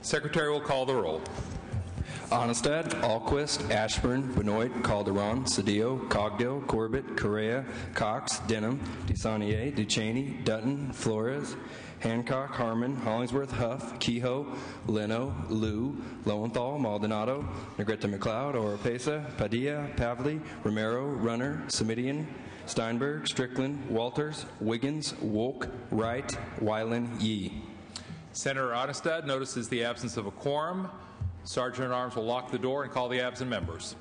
Secretary will call the roll. Onestad, Alquist, Ashburn, Benoit, Calderon, Cedillo, Cogdill, Corbett, Correa, Cox, Denham, DeSaulnier, Ducheney, Dutton, Flores, Hancock, Harmon, Hollingsworth, Huff, Kehoe, Leno, Liu, Lowenthal, Maldonado, Negrete McLeod, Oropesa, Padilla, Pavley, Romero, Runner, Semidian, Steinberg, Strickland, Walters, Wiggins, Wolk, Wright, Weiland, Yee. Senator Onestad notices the absence of a quorum. Sergeant-at-Arms will lock the door and call the absent members.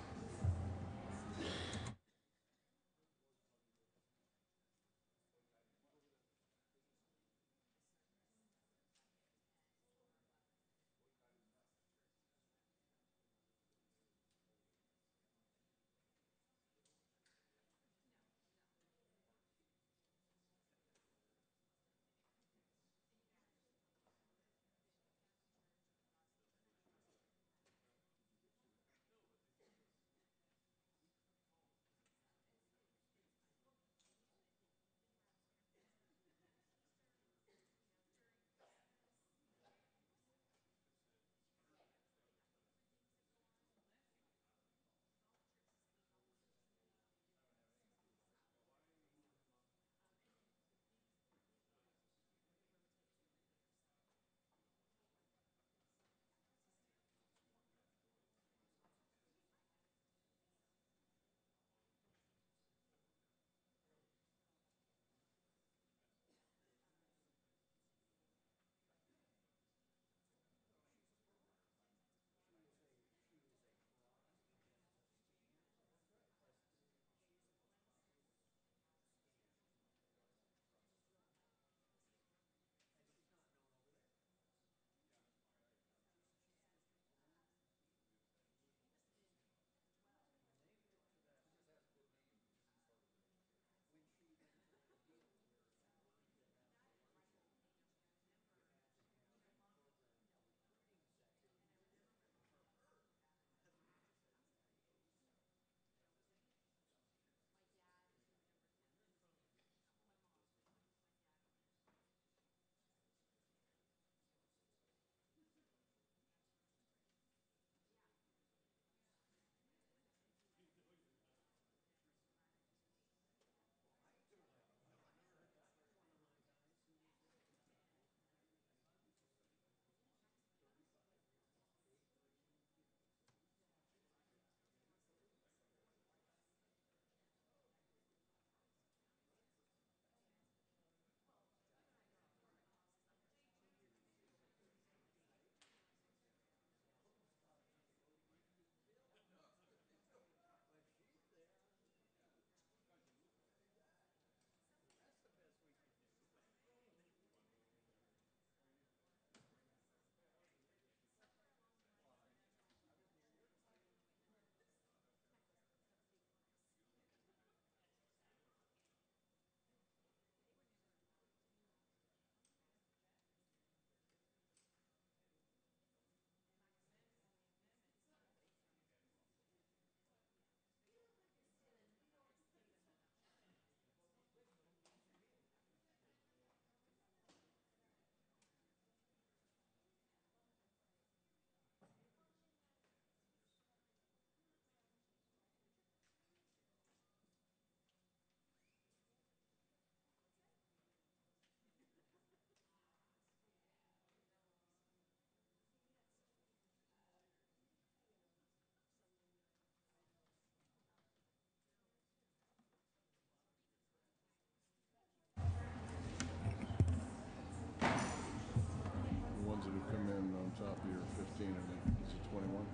Top of your 15, I think. Is it 21?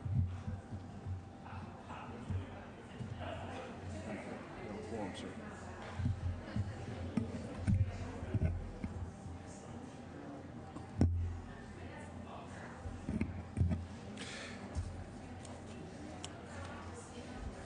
Form, sir.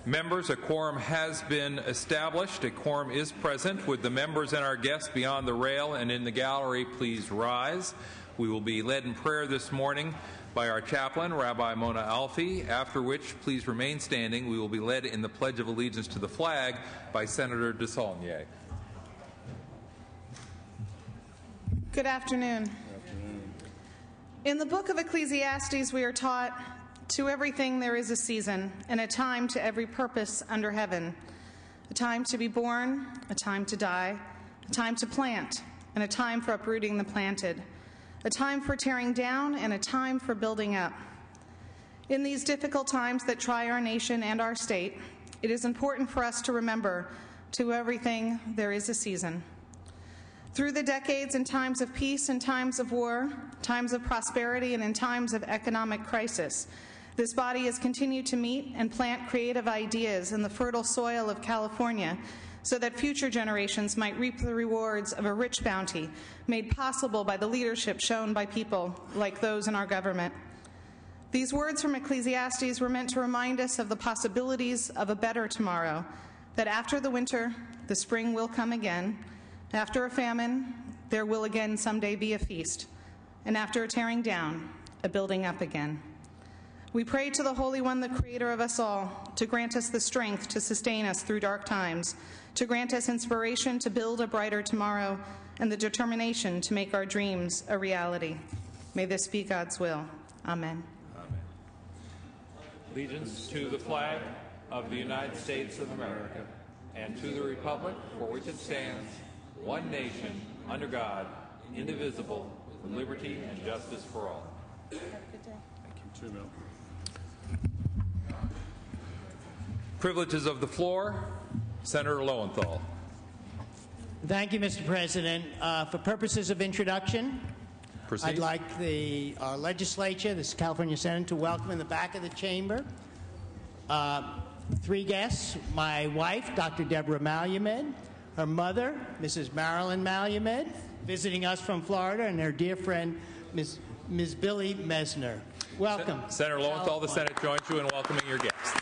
Members, a quorum has been established. A quorum is present. Would the members and our guests beyond the rail and in the gallery please rise? We will be led in prayer this morning by our chaplain, Rabbi Mona Alfi, after which, please remain standing. We will be led in the Pledge of Allegiance to the flag by Senator DeSaulnier. Good afternoon. In the book of Ecclesiastes, we are taught, "To everything there is a season, and a time to every purpose under heaven. A time to be born, a time to die, a time to plant, and a time for uprooting the planted, a time for tearing down, and a time for building up." In these difficult times that try our nation and our state, it is important for us to remember, to everything there is a season. Through the decades, in times of peace and times of war, times of prosperity and in times of economic crisis, this body has continued to meet and plant creative ideas in the fertile soil of California so that future generations might reap the rewards of a rich bounty made possible by the leadership shown by people like those in our government. These words from Ecclesiastes were meant to remind us of the possibilities of a better tomorrow, that after the winter, the spring will come again. After a famine, there will again someday be a feast. And after a tearing down, a building up again. We pray to the Holy One, the Creator of us all, to grant us the strength to sustain us through dark times, to grant us inspiration to build a brighter tomorrow, and the determination to make our dreams a reality. May this be God's will. Amen. Amen. Allegiance to the flag of the United States of America and to the republic for which it stands, one nation, under God, indivisible, with liberty and justice for all. Thank you, too, Mel. Privileges of the floor. Senator Lowenthal. Thank you, Mr. President. For purposes of introduction, Proceed. I'd like our legislature, the California Senate, to welcome in the back of the chamber three guests: my wife, Dr. Deborah Malumed, her mother, Mrs. Marilyn Malumed, visiting us from Florida, and her dear friend, Ms. Billy Mesner. Welcome. Senator Lowenthal, the Senate joins you in welcoming your guests.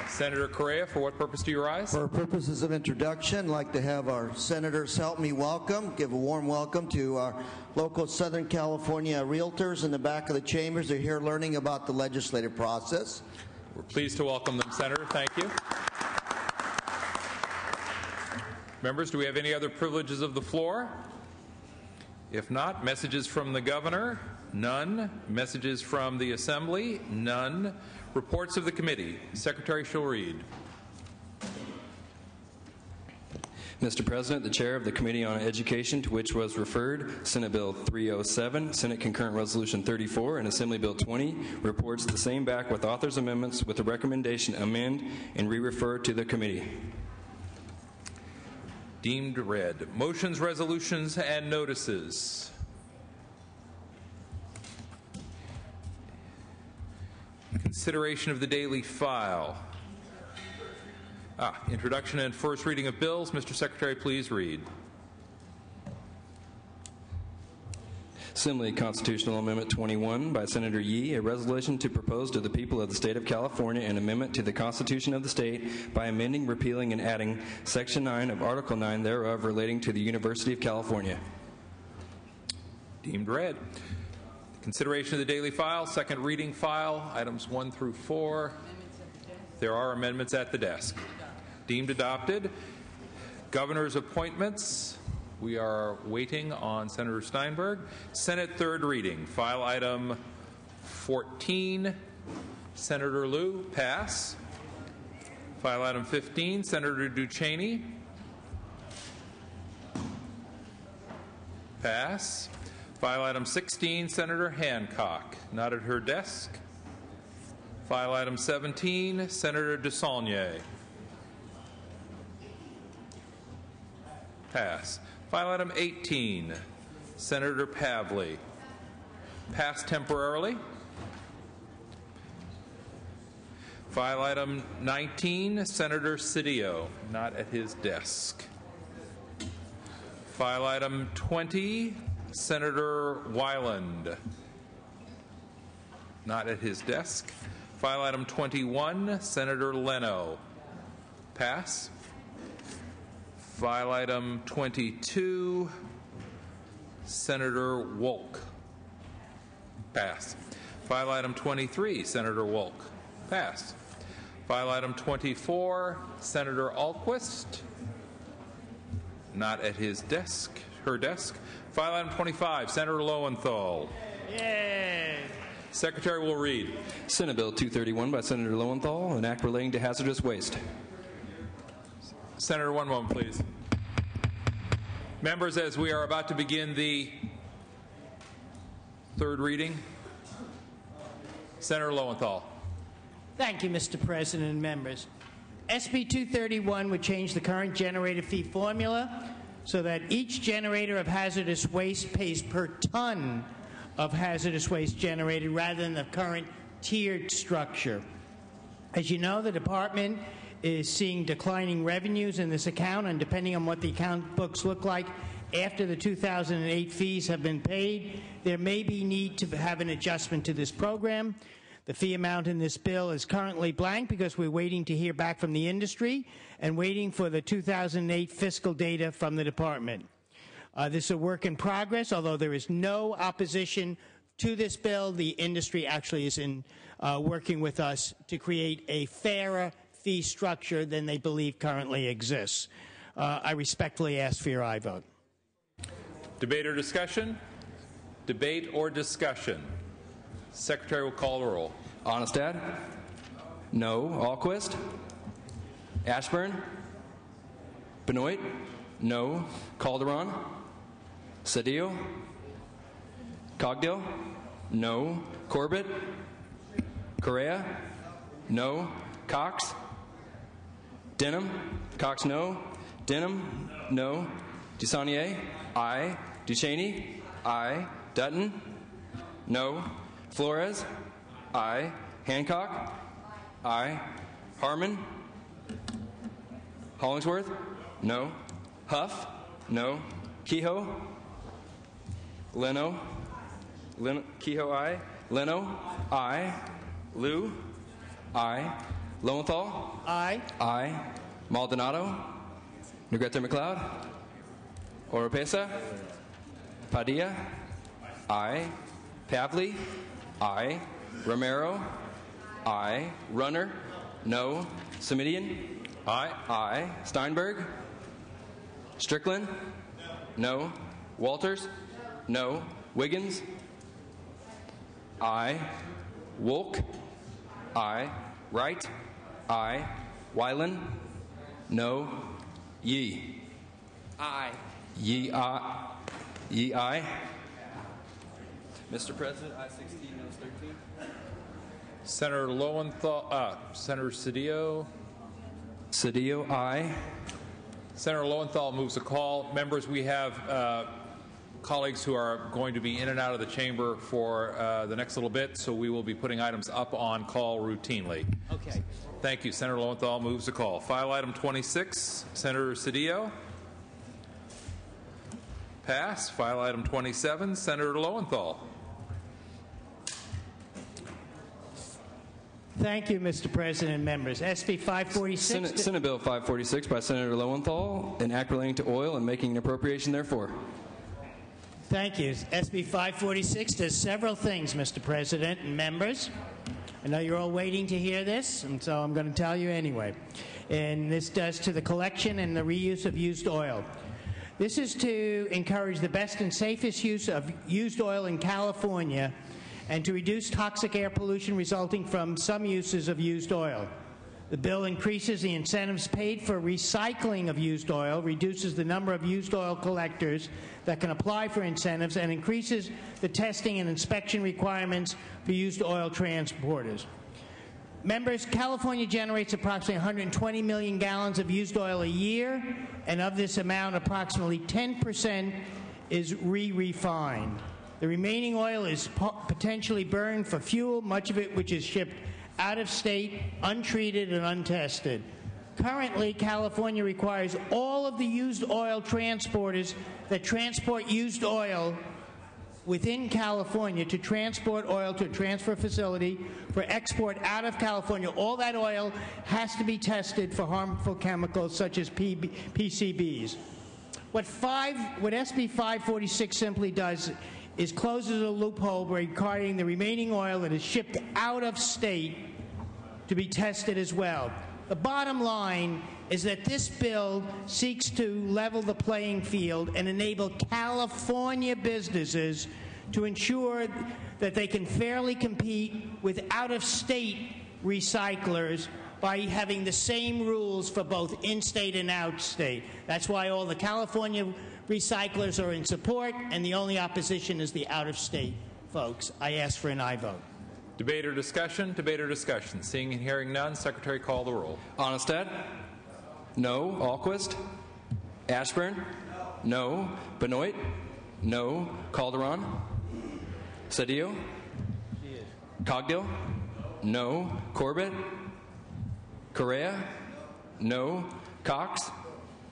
Senator Correa, for what purpose do you rise? For purposes of introduction, I'd like to have our senators help me give a warm welcome to our local Southern California realtors in the back of the chambers. They're here learning about the legislative process. We're pleased to welcome them, Senator. Thank you. Members, do we have any other privileges of the floor? If not, messages from the governor? None. Messages from the assembly? None. Reports of the committee. Secretary shall read. Mr. President, the chair of the Committee on Education, to which was referred Senate Bill 307, Senate Concurrent Resolution 34, and Assembly Bill 20, reports the same back with author's amendments with the recommendation amend and re-refer to the committee. Deemed read. Motions, resolutions, and notices. Consideration of the daily file. Introduction and first reading of bills. Mr. Secretary, please read. Assembly Constitutional Amendment 21 by Senator Yee, a resolution to propose to the people of the state of California an amendment to the Constitution of the state by amending, repealing, and adding Section 9 of Article 9 thereof relating to the University of California. Deemed read. Consideration of the daily file, second reading file, items 1 through 4. There are amendments at the desk. Deemed adopted. Governor's appointments. We are waiting on Senator Steinberg. Senate third reading, file item 14. Senator Liu, pass. File item 15, Senator Duchesne. Pass. File item 16, Senator Hancock, not at her desk. File item 17, Senator DeSaulnier. Pass. File item 18, Senator Pavley. Pass temporarily. File item 19, Senator Cedillo, not at his desk. File item 20, Senator Weiland, not at his desk. File item 21, Senator Leno. Pass. File item 22, Senator Wolk. Pass. File item 23, Senator Wolk. Pass. File item 24, Senator Alquist, not at his desk. her desk. File item 25, Senator Lowenthal. Yay! Secretary will read. Senate Bill 231 by Senator Lowenthal, an act relating to hazardous waste. Senator, one moment, please. Members, as we are about to begin the third reading, Senator Lowenthal. Thank you, Mr. President and members. SB 231 would change the current generator fee formula so that each generator of hazardous waste pays per ton of hazardous waste generated rather than the current tiered structure. As you know, the department is seeing declining revenues in this account, and depending on what the account books look like after the 2008 fees have been paid, there may be need to have an adjustment to this program. The fee amount in this bill is currently blank because we're waiting to hear back from the industry and waiting for the 2008 fiscal data from the department. This is a work in progress. Although there is no opposition to this bill, the industry actually is working with us to create a fairer fee structure than they believe currently exists. I respectfully ask for your aye vote. Debate or discussion? Debate or discussion? Secretary will call the roll. Onestad? No. Alquist? Ashburn? Benoit? No. Calderon? Cedillo? Cogdill? No. Corbett? Correa? No. Cox? Denham? Cox, no. Denham? No. Dusanier? Aye. Ducheney? Aye. Dutton? No. Flores? Aye. Hancock? Aye. Harmon? Hollingsworth? No. Huff? No. Kehoe? Leno? Kehoe, aye. Leno? Aye. Liu? Aye. Lowenthal? Aye. Aye. Maldonado? Negrete McLeod? Oropesa? Padilla? Aye. Pavley? Aye. Romero? Aye. Runner? No. Semidian? Aye. Aye. Steinberg? Strickland? No. Walters? No. Wiggins? Aye. Wolk? Aye. Wright? Aye. Wyland? No. Yee? Aye. Yee, aye. Yee, aye. Mr. President, I 16, noes 13. Senator Lowenthal, Senator Cedillo. Cedillo, aye. Senator Lowenthal moves a call. Members, we have colleagues who are going to be in and out of the chamber for the next little bit, so we will be putting items up on call routinely. Okay. Thank you. Senator Lowenthal moves the call. File item 26, Senator Cedillo. Pass. File item 27, Senator Lowenthal. Thank you, Mr. President and members. SB 546. Senate Bill 546 by Senator Lowenthal, an act relating to oil and making an appropriation therefore. Thank you. SB 546 does several things, Mr. President and members. I know you're all waiting to hear this, and so I'm going to tell you anyway. And this does to the collection and the reuse of used oil. This is to encourage the best and safest use of used oil in California and to reduce toxic air pollution resulting from some uses of used oil. The bill increases the incentives paid for recycling of used oil, reduces the number of used oil collectors that can apply for incentives, and increases the testing and inspection requirements for used oil transporters. Members, California generates approximately 120 million gallons of used oil a year, and of this amount, approximately 10% is re-refined. The remaining oil is potentially burned for fuel, much of it which is shipped out of state, untreated and untested. Currently, California requires all of the used oil transporters that transport used oil within California to transport oil to a transfer facility for export out of California. All that oil has to be tested for harmful chemicals such as PCBs. What SB 546 simply does is closes a loophole regarding the remaining oil that is shipped out of state to be tested as well. The bottom line is that this bill seeks to level the playing field and enable California businesses to ensure that they can fairly compete with out-of-state recyclers by having the same rules for both in-state and out-state. That's why all the California recyclers are in support, and the only opposition is the out-of-state folks. I ask for an aye vote. Debate or discussion? Debate or discussion? Seeing and hearing none, Secretary, call the roll. Onestad? No. Alquist? Ashburn? No. Benoit? No. Calderon? Cedillo? Cogdill? No. Corbett? Correa? No. Cox?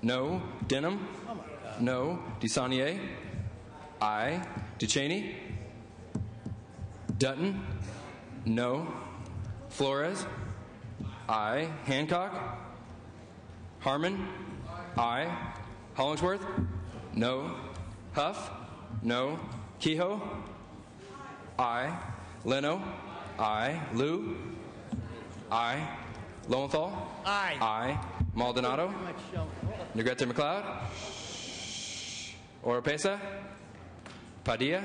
No. Denham? No. DeSaulnier? Aye. DeCheney? Dutton? No. Flores? Aye. Hancock? Harmon? Aye. Hollingsworth? No. Huff? No. Kehoe? Aye. Leno? Aye. Liu? Aye. Lowenthal? Aye. Aye. Maldonado? Negrete McLeod? Oropesa? Padilla?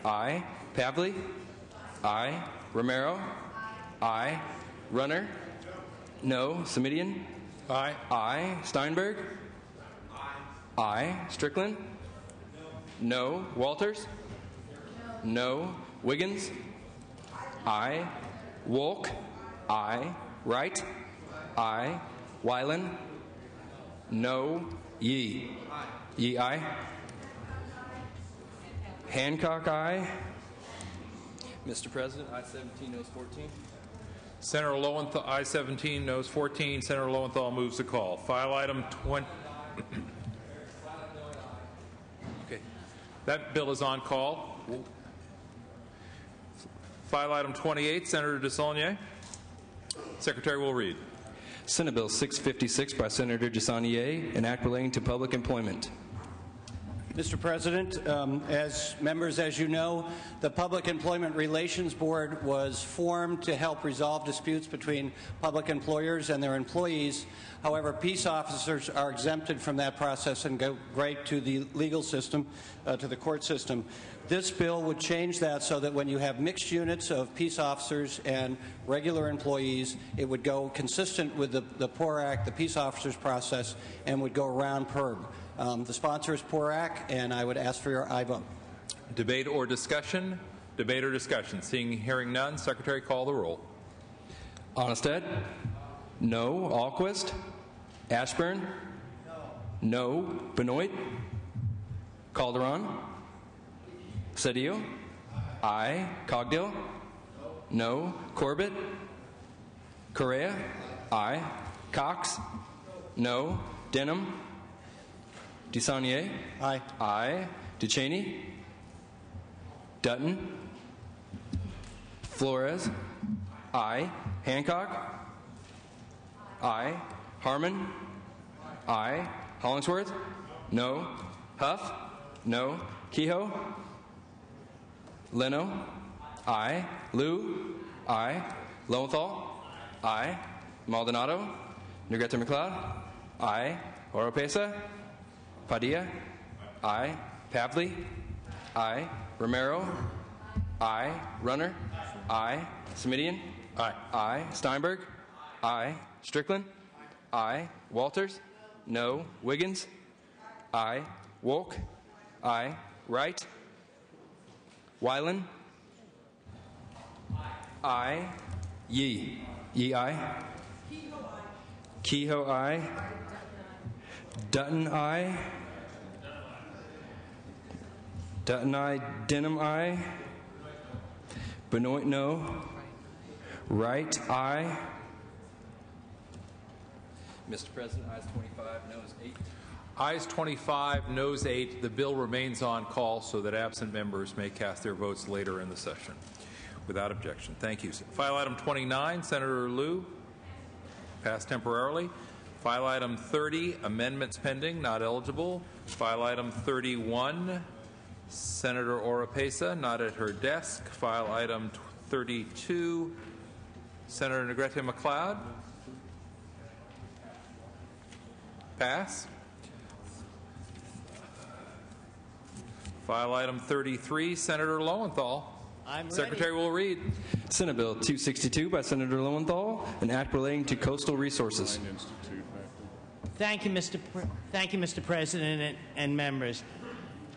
Aye. Pavley? Aye. Romero? Aye. Runner? No. Semidian? Aye. Aye. Steinberg? Aye. Strickland? No. Walters? No. Wiggins? Aye. Wolk? Aye. Wright? Aye. Wyland? No. Yee? Yee, aye. Hancock, aye. Mr. President, I-17, noes 14. Senator Lowenthal, I-17, noes 14. Senator Lowenthal moves the call. File item 20. Okay. That bill is on call. File item 28, Senator DeSaulnier. Secretary will read. Senate Bill 656 by Senator DeSaulnier, an act relating to public employment. Mr. President, as you know, the Public Employment Relations Board was formed to help resolve disputes between public employers and their employees. However, peace officers are exempted from that process and go right to the legal system, to the court system. This bill would change that so that when you have mixed units of peace officers and regular employees, it would go consistent with the POR Act, the peace officers process, and would go around PERB. The sponsor is PORAC, and I would ask for your aye vote. Debate or discussion? Debate or discussion? Seeing and hearing none, Secretary, call the roll. Onestad? No. Alquist? Ashburn? No. Benoit? Calderon? Cedillo? Aye. Cogdill? No. Corbett? Correa? Aye. Cox? No. Denham? DeSaulnier? Aye. Aye. DeCheney? Dutton? Flores? Aye. Hancock? Aye. Harmon? Aye. Hollingsworth? No. Huff? No. Kehoe? Leno? Aye. Liu? Aye. Lowenthal? Aye. Maldonado? Negrete McLeod? Aye. Oropesa? Padilla? Aye. Pavley? Aye. Romero? Aye. Runner? Aye. Semidian? Aye. Aye. Steinberg? Aye. Strickland? Aye. Walters? No. Wiggins? Aye. Wolk? Aye. Wright? Wyland? Aye. Yee? Yee, aye. Kehoe, aye. Dutton, aye. Dutton, aye. Denham, aye. Benoit, no. Wright, aye. Mr. President, ayes 25, noes 8. Ayes 25, noes 8. The bill remains on call so that absent members may cast their votes later in the session. Without objection. Thank you. File item 29, Senator Liu. Passed temporarily. File item 30, amendments pending, not eligible. File item 31, Senator Oropesa, not at her desk. File item 32, Senator Negrete McLeod. pass. File item 33, Senator Lowenthal. I'm ready. Secretary will read. Senate Bill 262 by Senator Lowenthal, an act relating to coastal resources. Thank you, Mr. President and members.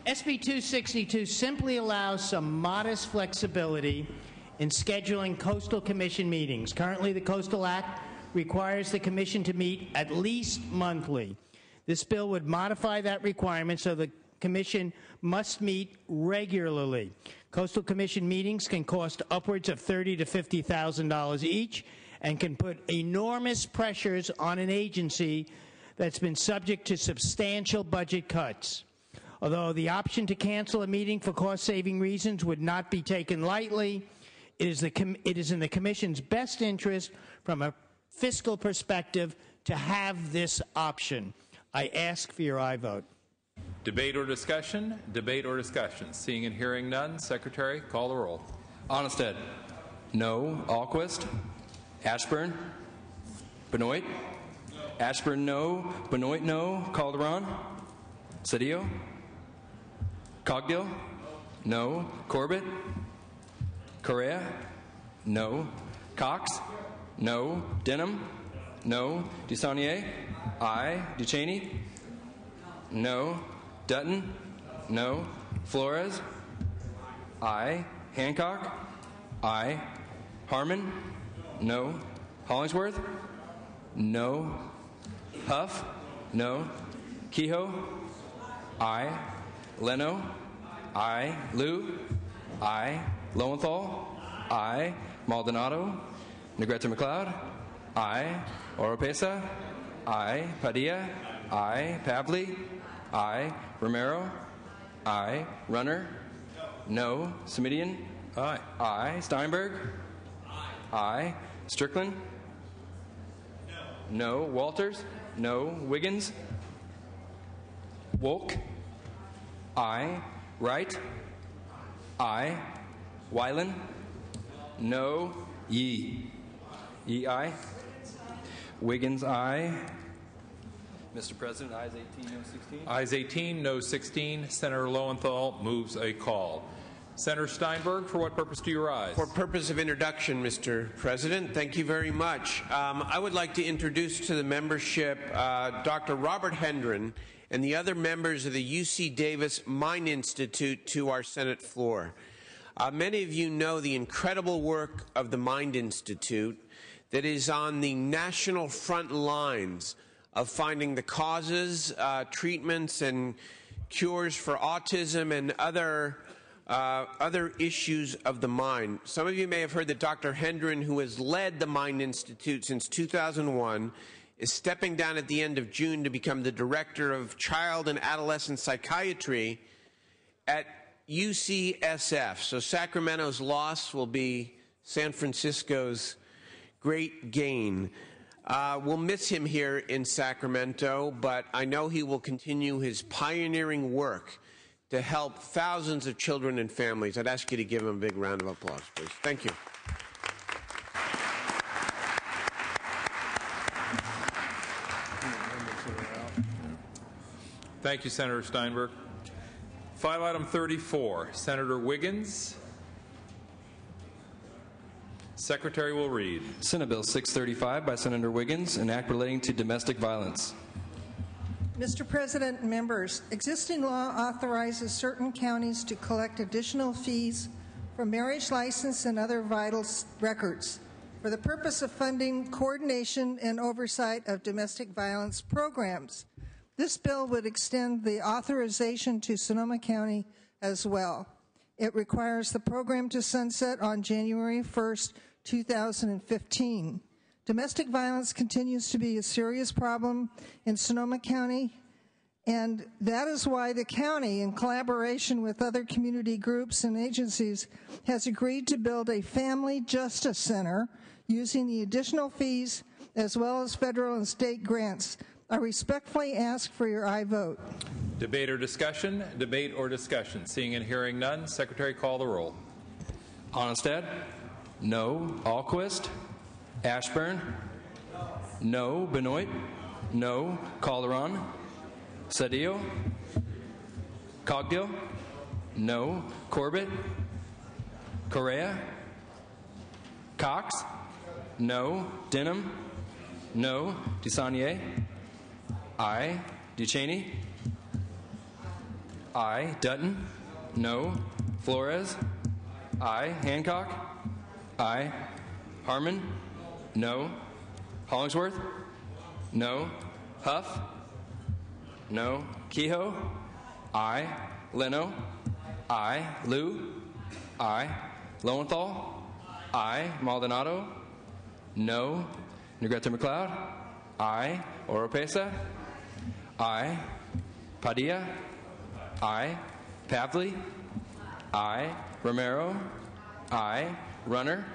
SB 262 simply allows some modest flexibility in scheduling Coastal Commission meetings. Currently, the Coastal Act requires the Commission to meet at least monthly. This bill would modify that requirement so the Commission must meet regularly. Coastal Commission meetings can cost upwards of $30,000 to $50,000 each and can put enormous pressures on an agency that's been subject to substantial budget cuts. Although the option to cancel a meeting for cost-saving reasons would not be taken lightly, it is in the Commission's best interest from a fiscal perspective to have this option. I ask for your aye vote. Debate or discussion? Debate or discussion? Seeing and hearing none, Secretary, call the roll. Onnested. No. Alquist. Ashburn. Benoit. Ashburn, no. Benoit, no. Calderon. Cedillo. Cogdill. No. Corbett. Correa. No. Cox. No. Denham. No. Dusanier. Aye. Ducheney. No. Dutton? No. Flores? Aye. Hancock? Aye. Harmon? No. Hollingsworth? No. Huff? No. Kehoe? Aye. Leno? Aye. Liu? Aye. Lowenthal? Aye. Maldonado? Negrete McLeod? Aye. Oropesa? Aye. Padilla? Aye. Pavley? Aye. Romero? Aye. Runner? No. Semidian? Aye. Aye. Steinberg? Aye. Strickland? No. Walters? No. Wiggins? Wolk? Aye. Wright? Aye. Weiland? No. Yee? Yee, aye. Wiggins, aye. Mr. President, ayes 18, no 16. Ayes 18, no 16. Senator Lowenthal moves a call. Senator Steinberg, for what purpose do you rise? For purpose of introduction, Mr. President. Thank you very much. I would like to introduce to the membership Dr. Robert Hendren and the other members of the UC Davis Mine Institute to our Senate floor. Many of you know the incredible work of the Mine Institute that is on the national front lines of finding the causes, treatments, and cures for autism and other issues of the mind. Some of you may have heard that Dr. Hendren, who has led the Mind Institute since 2001, is stepping down at the end of June to become the Director of Child and Adolescent Psychiatry at UCSF. So Sacramento's loss will be San Francisco's great gain. We'll miss him here in Sacramento, but I know he will continue his pioneering work to help thousands of children and families. I'd ask you to give him a big round of applause, please. Thank you. Thank you, Senator Steinberg. File item 34, Senator Wiggins. Secretary will read. Senate Bill 635 by Senator Wiggins, an act relating to domestic violence. Mr. President and members, existing law authorizes certain counties to collect additional fees for marriage license and other vital records for the purpose of funding coordination and oversight of domestic violence programs. This bill would extend the authorization to Sonoma County as well. It requires the program to sunset on January 1st, 2015. Domestic violence continues to be a serious problem in Sonoma County, and that is why the county, in collaboration with other community groups and agencies, has agreed to build a family justice center using the additional fees as well as federal and state grants. I respectfully ask for your aye vote. Debate or discussion? Debate or discussion? Seeing and hearing none, Secretary, call the roll. Onnested? No. Alquist? Ashburn? No. Benoit? No. Calderon. Cedillo. Cogdill. No. Corbett. Correa. Cox. No. Denham. No. DeSaulnier. Aye. Ducheney. Aye. Dutton. No. Flores. Aye. Hancock. Aye. Harmon. No. Hollingsworth. No. Huff. No. Kehoe. Aye. Leno. Aye. Liu. Aye. Lowenthal. Aye. Maldonado. No. Negrete McLeod. Aye. Oropesa. Aye. Padilla. Aye. Pavley. Aye. Romero. Aye. Runner.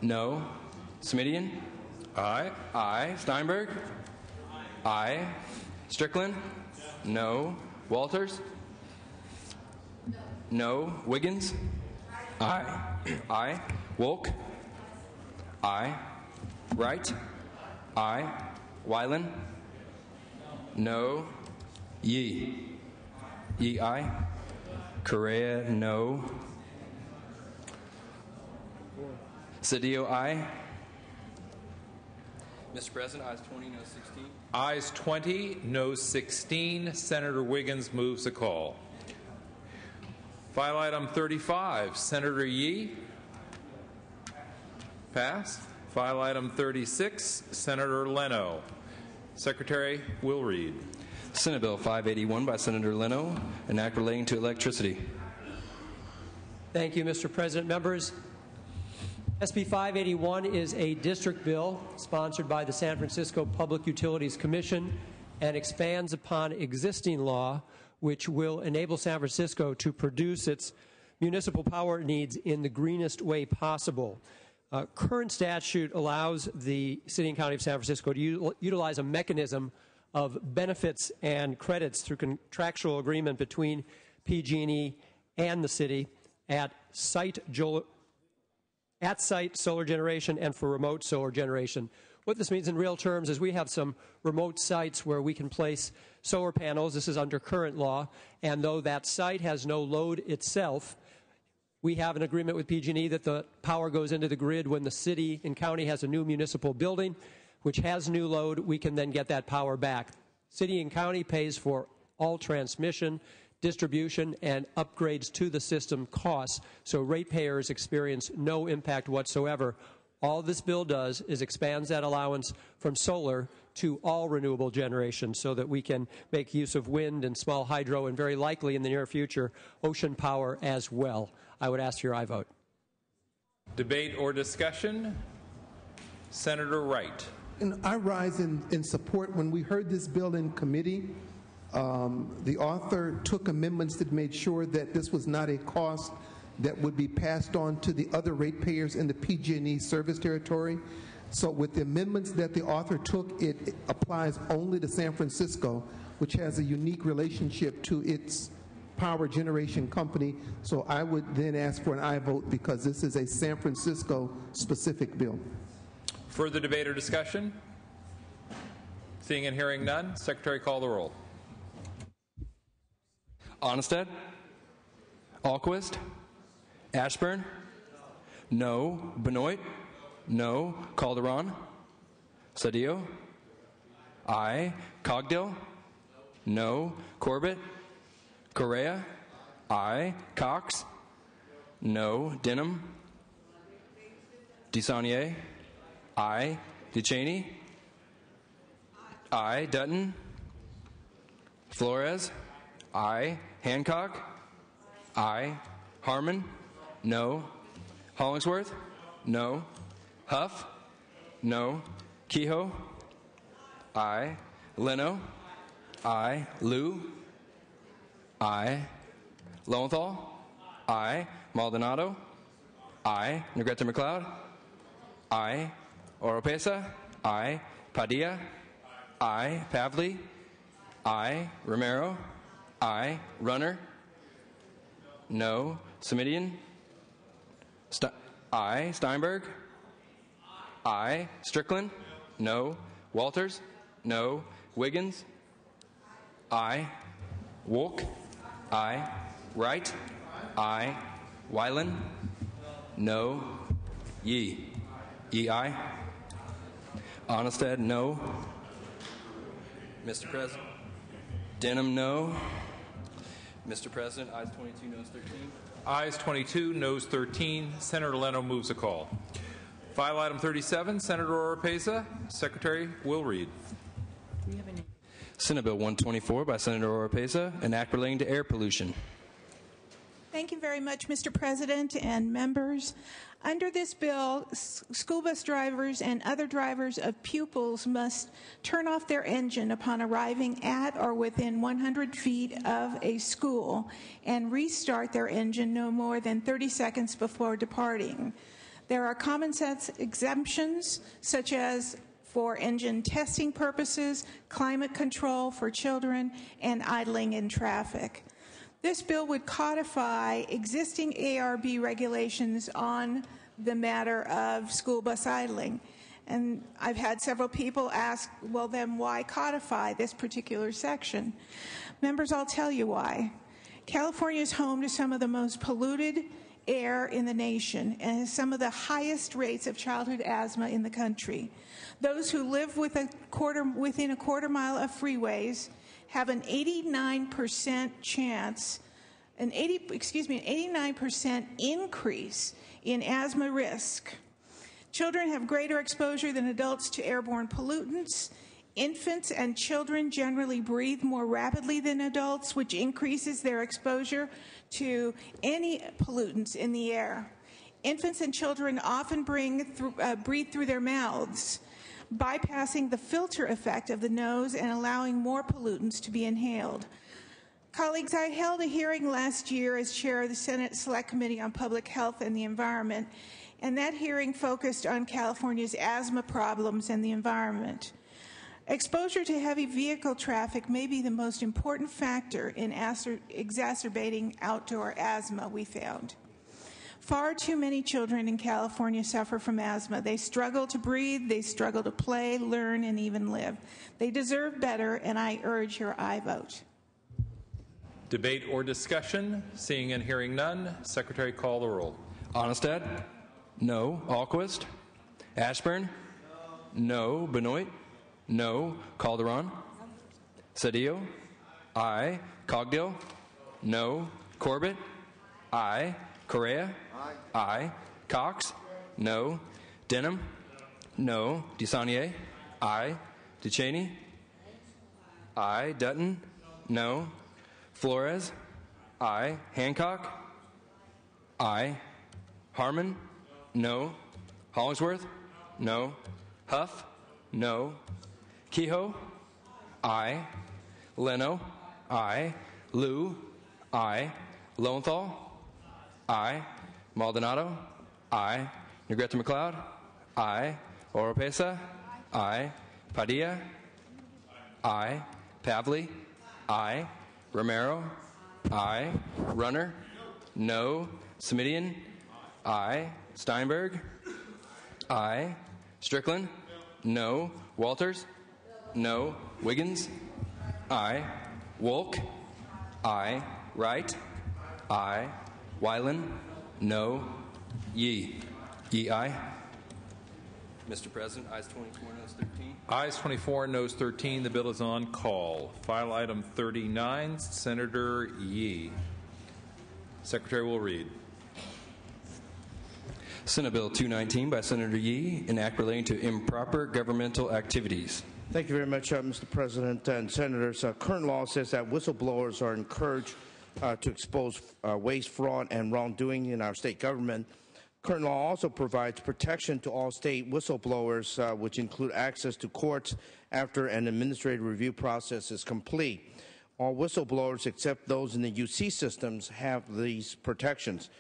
No. Smidian. Aye. Aye. Steinberg. Aye. Strickland. No. Walters. No. Wiggins. Aye. Aye. Wolk. Aye. Wright. Aye. Wyland. No. Yee. Yee, aye. Correa, no. Cedillo, aye. Mr. President, ayes 20, no 16. Ayes 20, no 16. Senator Wiggins moves the call. File item 35, Senator Yee. Passed. File item 36, Senator Leno. Secretary will read. Senate Bill 581 by Senator Leno, an act relating to electricity. Thank you, Mr. President. Members, SB 581 is a district bill sponsored by the San Francisco Public Utilities Commission and expands upon existing law, which will enable San Francisco to produce its municipal power needs in the greenest way possible. Current statute allows the City and County of San Francisco to utilize a mechanism of benefits and credits through contractual agreement between PG&E and the city at site solar generation and for remote solar generation. What this means in real terms is we have some remote sites where we can place solar panels. This is under current law, and though that site has no load itself, we have an agreement with PG&E that the power goes into the grid when the city and county has a new municipal building, which has new load. We can then get that power back. City and county pays for all transmission, distribution, and upgrades to the system costs, so ratepayers experience no impact whatsoever. All this bill does is expands that allowance from solar to all renewable generation so that we can make use of wind and small hydro and very likely in the near future ocean power as well. I would ask for your aye vote. Debate or discussion? Senator Wright. And I rise in support. When we heard this bill in committee, the author took amendments that made sure that this was not a cost that would be passed on to the other ratepayers in the PG&E service territory. So with the amendments that the author took, it applies only to San Francisco, which has a unique relationship to its power generation company. So I would then ask for an aye vote because this is a San Francisco specific bill. Further debate or discussion? Seeing and hearing none, Secretary, call the roll. Onestad. Alquist. Ashburn. No. Benoit. No. Calderon. Cedillo. Aye. Cogdill. No. Corbett. Correa. Aye. Cox. No. Denham. DeSaulnier. Aye. Ducheney. Aye. Dutton. Flores. Aye. Hancock. Aye. Harmon. No. Hollingsworth. No. Huff. No. Kehoe. Aye. Leno. Aye. Liu. Aye. Lowenthal. Aye. Maldonado. Aye. Negrete McLeod. Aye. Oropesa. Aye. Padilla. Aye. Pavley. Aye. Romero. Aye. Runner. No. Smidian. Aye. Steinberg. Aye. Strickland. No. Walters? No. Wiggins? Aye. Wolk? Aye. Wright? Aye. Wyland? No. Yee? Yee, aye. Onestad? No. Mr. President? Denham, no. Mr. President, ayes 22, noes 13. Ayes 22, noes 13. Senator Leno moves a call. File item 37, Senator Oropesa. Secretary will read. Senate Bill 124 by Senator Oropesa, an act relating to air pollution. Thank you very much, Mr. President and members. Under this bill, school bus drivers and other drivers of pupils must turn off their engine upon arriving at or within 100 feet of a school and restart their engine no more than 30 seconds before departing. There are common sense exemptions, such as for engine testing purposes, climate control for children, and idling in traffic. This bill would codify existing ARB regulations on the matter of school bus idling. And I've had several people ask, well, then why codify this particular section? Members, I'll tell you why. California is home to some of the most polluted air in the nation and has some of the highest rates of childhood asthma in the country. Those who live within a quarter mile of freeways have an 89% chance, an 89% increase in asthma risk. Children have greater exposure than adults to airborne pollutants. Infants and children generally breathe more rapidly than adults, which increases their exposure to any pollutants in the air. Infants and children often breathe through their mouths, bypassing the filter effect of the nose and allowing more pollutants to be inhaled. Colleagues, I held a hearing last year as chair of the Senate Select Committee on Public Health and the Environment, and that hearing focused on California's asthma problems and the environment. Exposure to heavy vehicle traffic may be the most important factor in exacerbating outdoor asthma, we found. Far too many children in California suffer from asthma. They struggle to breathe, they struggle to play, learn, and even live. They deserve better, and I urge your aye vote. Debate or discussion? Seeing and hearing none, Secretary, call the roll. Onestad? No. Alquist? Ashburn? No. Benoit? No. Calderon? Cedillo? Aye. Cogdill? No. Corbett? Aye. Correa? Aye. Cox? No. Denham? No. DeSaulnier? Aye. DeCheney? Aye. Dutton? No. Flores? Aye. Hancock? Aye. Harmon? No. Hollingsworth? No. Huff? No. Kehoe? Aye. Leno? Aye. Liu? Aye. Lowenthal? Aye. Maldonado? Aye. Negrete McLeod? Aye. Oropesa? Aye. Padilla? Aye. Pavley? Aye. Romero? Aye. Runner? No. Smidian? Aye. Steinberg? Aye. Strickland? No. Walters? No. Wiggins? Aye. Wolk? Aye. Wright? Aye. Wyland? No. Yee? Yee, aye. Mr. President, ayes 24, noes 13. Ayes 24, noes 13. The bill is on call. File item 39, Senator Yee. Secretary will read. Senate Bill 219 by Senator Yee, an act relating to improper governmental activities. Thank you very much, Mr. President and Senators. Current law says that whistleblowers are encouraged to expose waste, fraud, and wrongdoing in our state government. Current law also provides protection to all state whistleblowers, which include access to courts after an administrative review process is complete. All whistleblowers, except those in the UC systems, have these protections.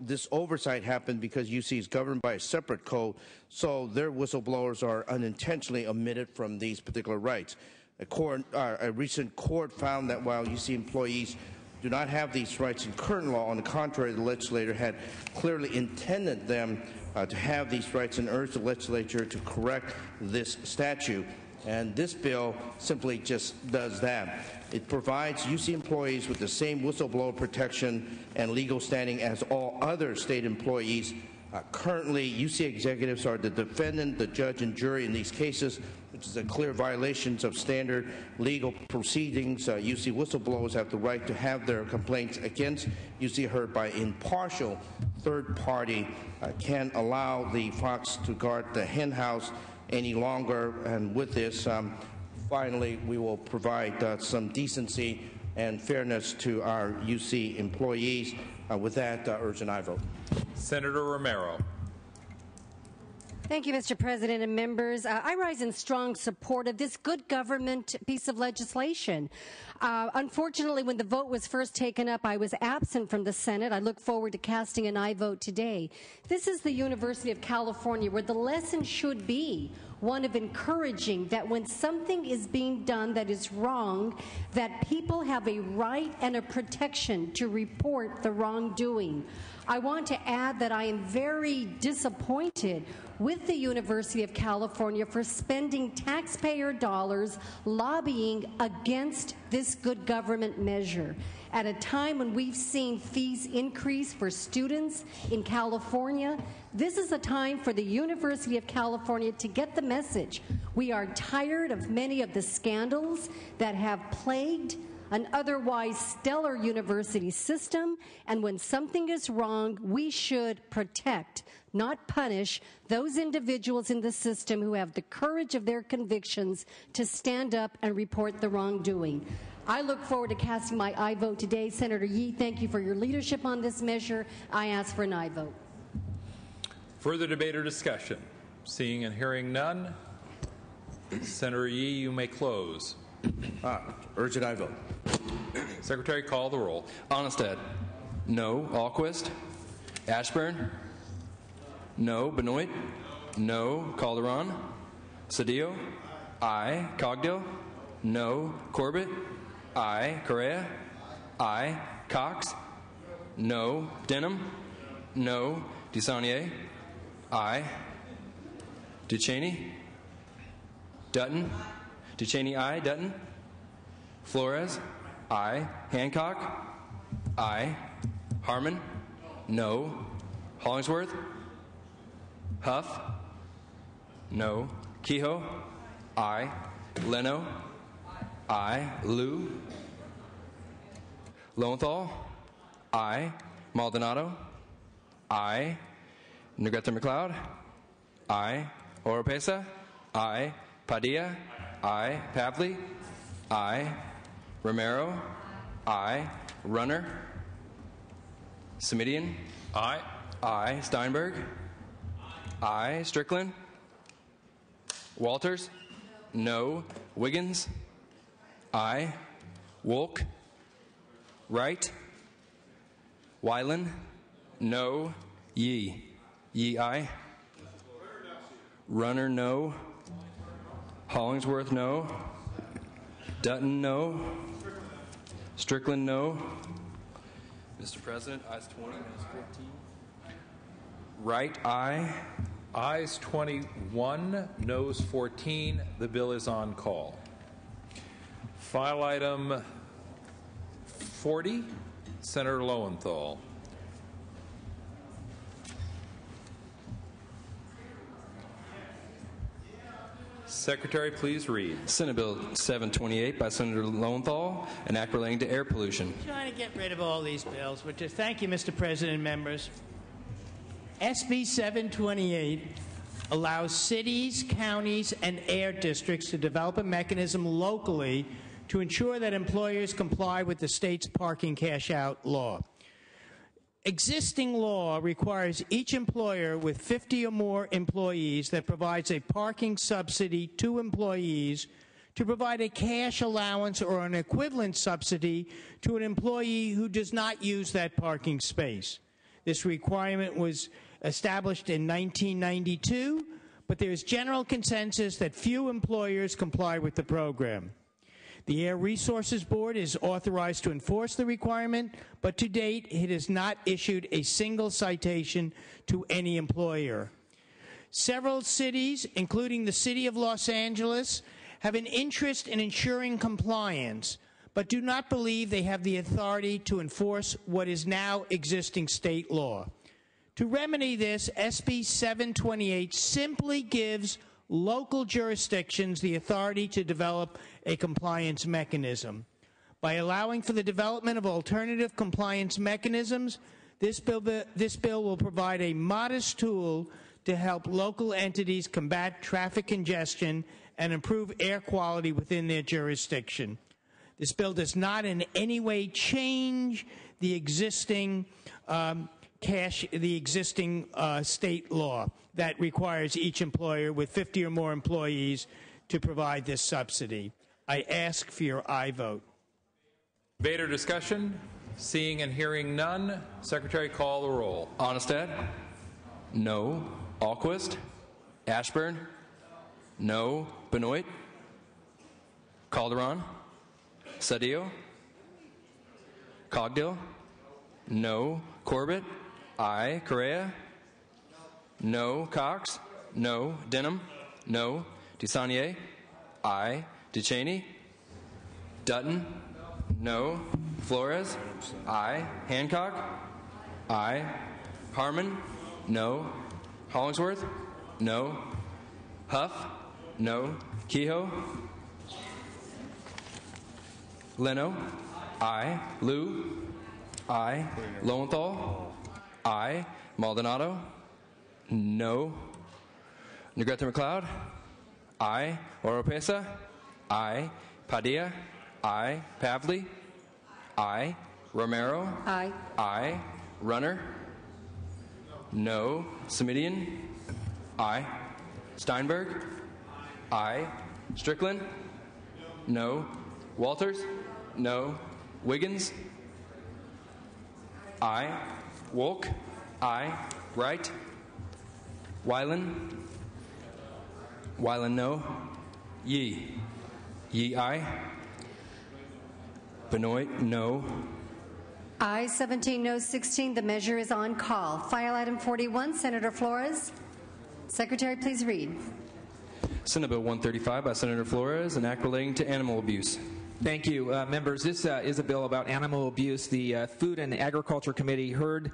This oversight happened because UC is governed by a separate code, so their whistleblowers are unintentionally omitted from these particular rights. A recent court found that while UC employees do not have these rights in current law. On the contrary, the legislator had clearly intended them to have these rights and urged the legislature to correct this statute. And this bill simply just does that. It provides UC employees with the same whistleblower protection and legal standing as all other state employees. Currently, UC executives are the defendant, the judge, and jury in these cases, which is a clear violation of standard legal proceedings. UC whistleblowers have the right to have their complaints against UC heard by impartial third party. Can't allow the fox to guard the hen house any longer. And with this, finally, we will provide some decency and fairness to our UC employees. With that, urge an aye vote. Senator Romero. Thank you, Mr. President and members. I rise in strong support of this good government piece of legislation. Unfortunately, when the vote was first taken up, I was absent from the Senate. I look forward to casting an aye vote today. This is the University of California, where the lesson should be one of encouraging that when something is being done that is wrong, that people have a right and a protection to report the wrongdoing. I want to add that I am very disappointed with the University of California for spending taxpayer dollars lobbying against this good government measure. At a time when we've seen fees increase for students in California, this is a time for the University of California to get the message. We are tired of many of the scandals that have plagued an otherwise stellar university system, and when something is wrong, we should protect, not punish, those individuals in the system who have the courage of their convictions to stand up and report the wrongdoing. I look forward to casting my aye vote today. Senator Yee, thank you for your leadership on this measure. I ask for an aye vote. Further debate or discussion? Seeing and hearing none, Senator Yee, you may close. Urge an aye vote. Secretary, call the roll. Onestad. No. Alquist. Ashburn. No. Benoit. No. Calderon. Cedillo. Aye. Cogdill. No. Corbett. Aye. Correa. Aye. Cox. No. Denham. No. DeSaulnier. Aye. Duchesne. Dutton. Duchesne, aye. Dutton. Flores, aye. Hancock, aye. Harmon, no. Hollingsworth, Huff, no. Kehoe, aye. Leno, aye. Liu, Lowenthal, aye. Maldonado, aye. Negrete McLeod, aye. Oropesa, aye. Padilla, aye. Pavley, aye. Romero, aye. Runner, Semidian, aye. Aye. Steinberg, aye. Strickland, Walters, no. Wiggins, aye. Wolk, Wright, Weiland, no. Yee, Yee, aye. Runner, no. Hollingsworth, no. Dutton, no. Strickland, no. Mr. President, ayes 20, noes 14. Wright, aye. Ayes 21, noes 14. The bill is on call. File item 40, Senator Lowenthal. Secretary, please read. Senate Bill 728 by Senator Lowenthal, an act relating to air pollution. Trying to get rid of all these bills, but just thank you, Mr. President and members. SB 728 allows cities, counties, and air districts to develop a mechanism locally to ensure that employers comply with the state's parking cash-out law. Existing law requires each employer with 50 or more employees that provides a parking subsidy to employees to provide a cash allowance or an equivalent subsidy to an employee who does not use that parking space. This requirement was established in 1992, but there is general consensus that few employers comply with the program. The Air Resources Board is authorized to enforce the requirement, but to date, it has not issued a single citation to any employer. Several cities, including the City of Los Angeles, have an interest in ensuring compliance, but do not believe they have the authority to enforce what is now existing state law. To remedy this, SB 728 simply gives local jurisdictions the authority to develop a compliance mechanism. By allowing for the development of alternative compliance mechanisms, this bill will provide a modest tool to help local entities combat traffic congestion and improve air quality within their jurisdiction. This bill does not in any way change the existing state law that requires each employer with 50 or more employees to provide this subsidy. I ask for your aye vote. Debate or discussion? Seeing and hearing none, Secretary, call the roll. Onestad? No. Alquist? Ashburn? No. Benoit? Calderon? Cedillo? Cogdill? No. Corbett? Aye. Correa? No. Cox? No. Denham? No. DeSaulnier? Aye. DeCheney? Dutton? No. Flores? Aye. Hancock? Aye. Harmon? No. Hollingsworth? No. Huff? No. Kehoe? Leno? Aye. Liu? Aye. Lowenthal? Aye. Maldonado? No. Negrete McLeod? Aye. Oropesa? Aye. Padilla? Aye. Pavley? Aye. Romero? Aye. Aye. Runner? No. Semidian? Aye. Steinberg? Aye. Strickland? No. Walters? No. Wiggins? Aye. Wolk? Aye. Wright? Weiland? Weiland, no. Yee? Yee, aye. Benoit, no. Aye 17, no 16. The measure is on call. File item 41, Senator Flores. Secretary, please read. Senate Bill 135 by Senator Flores, an act relating to animal abuse. Thank you, members. This is a bill about animal abuse. The Food and Agriculture Committee heard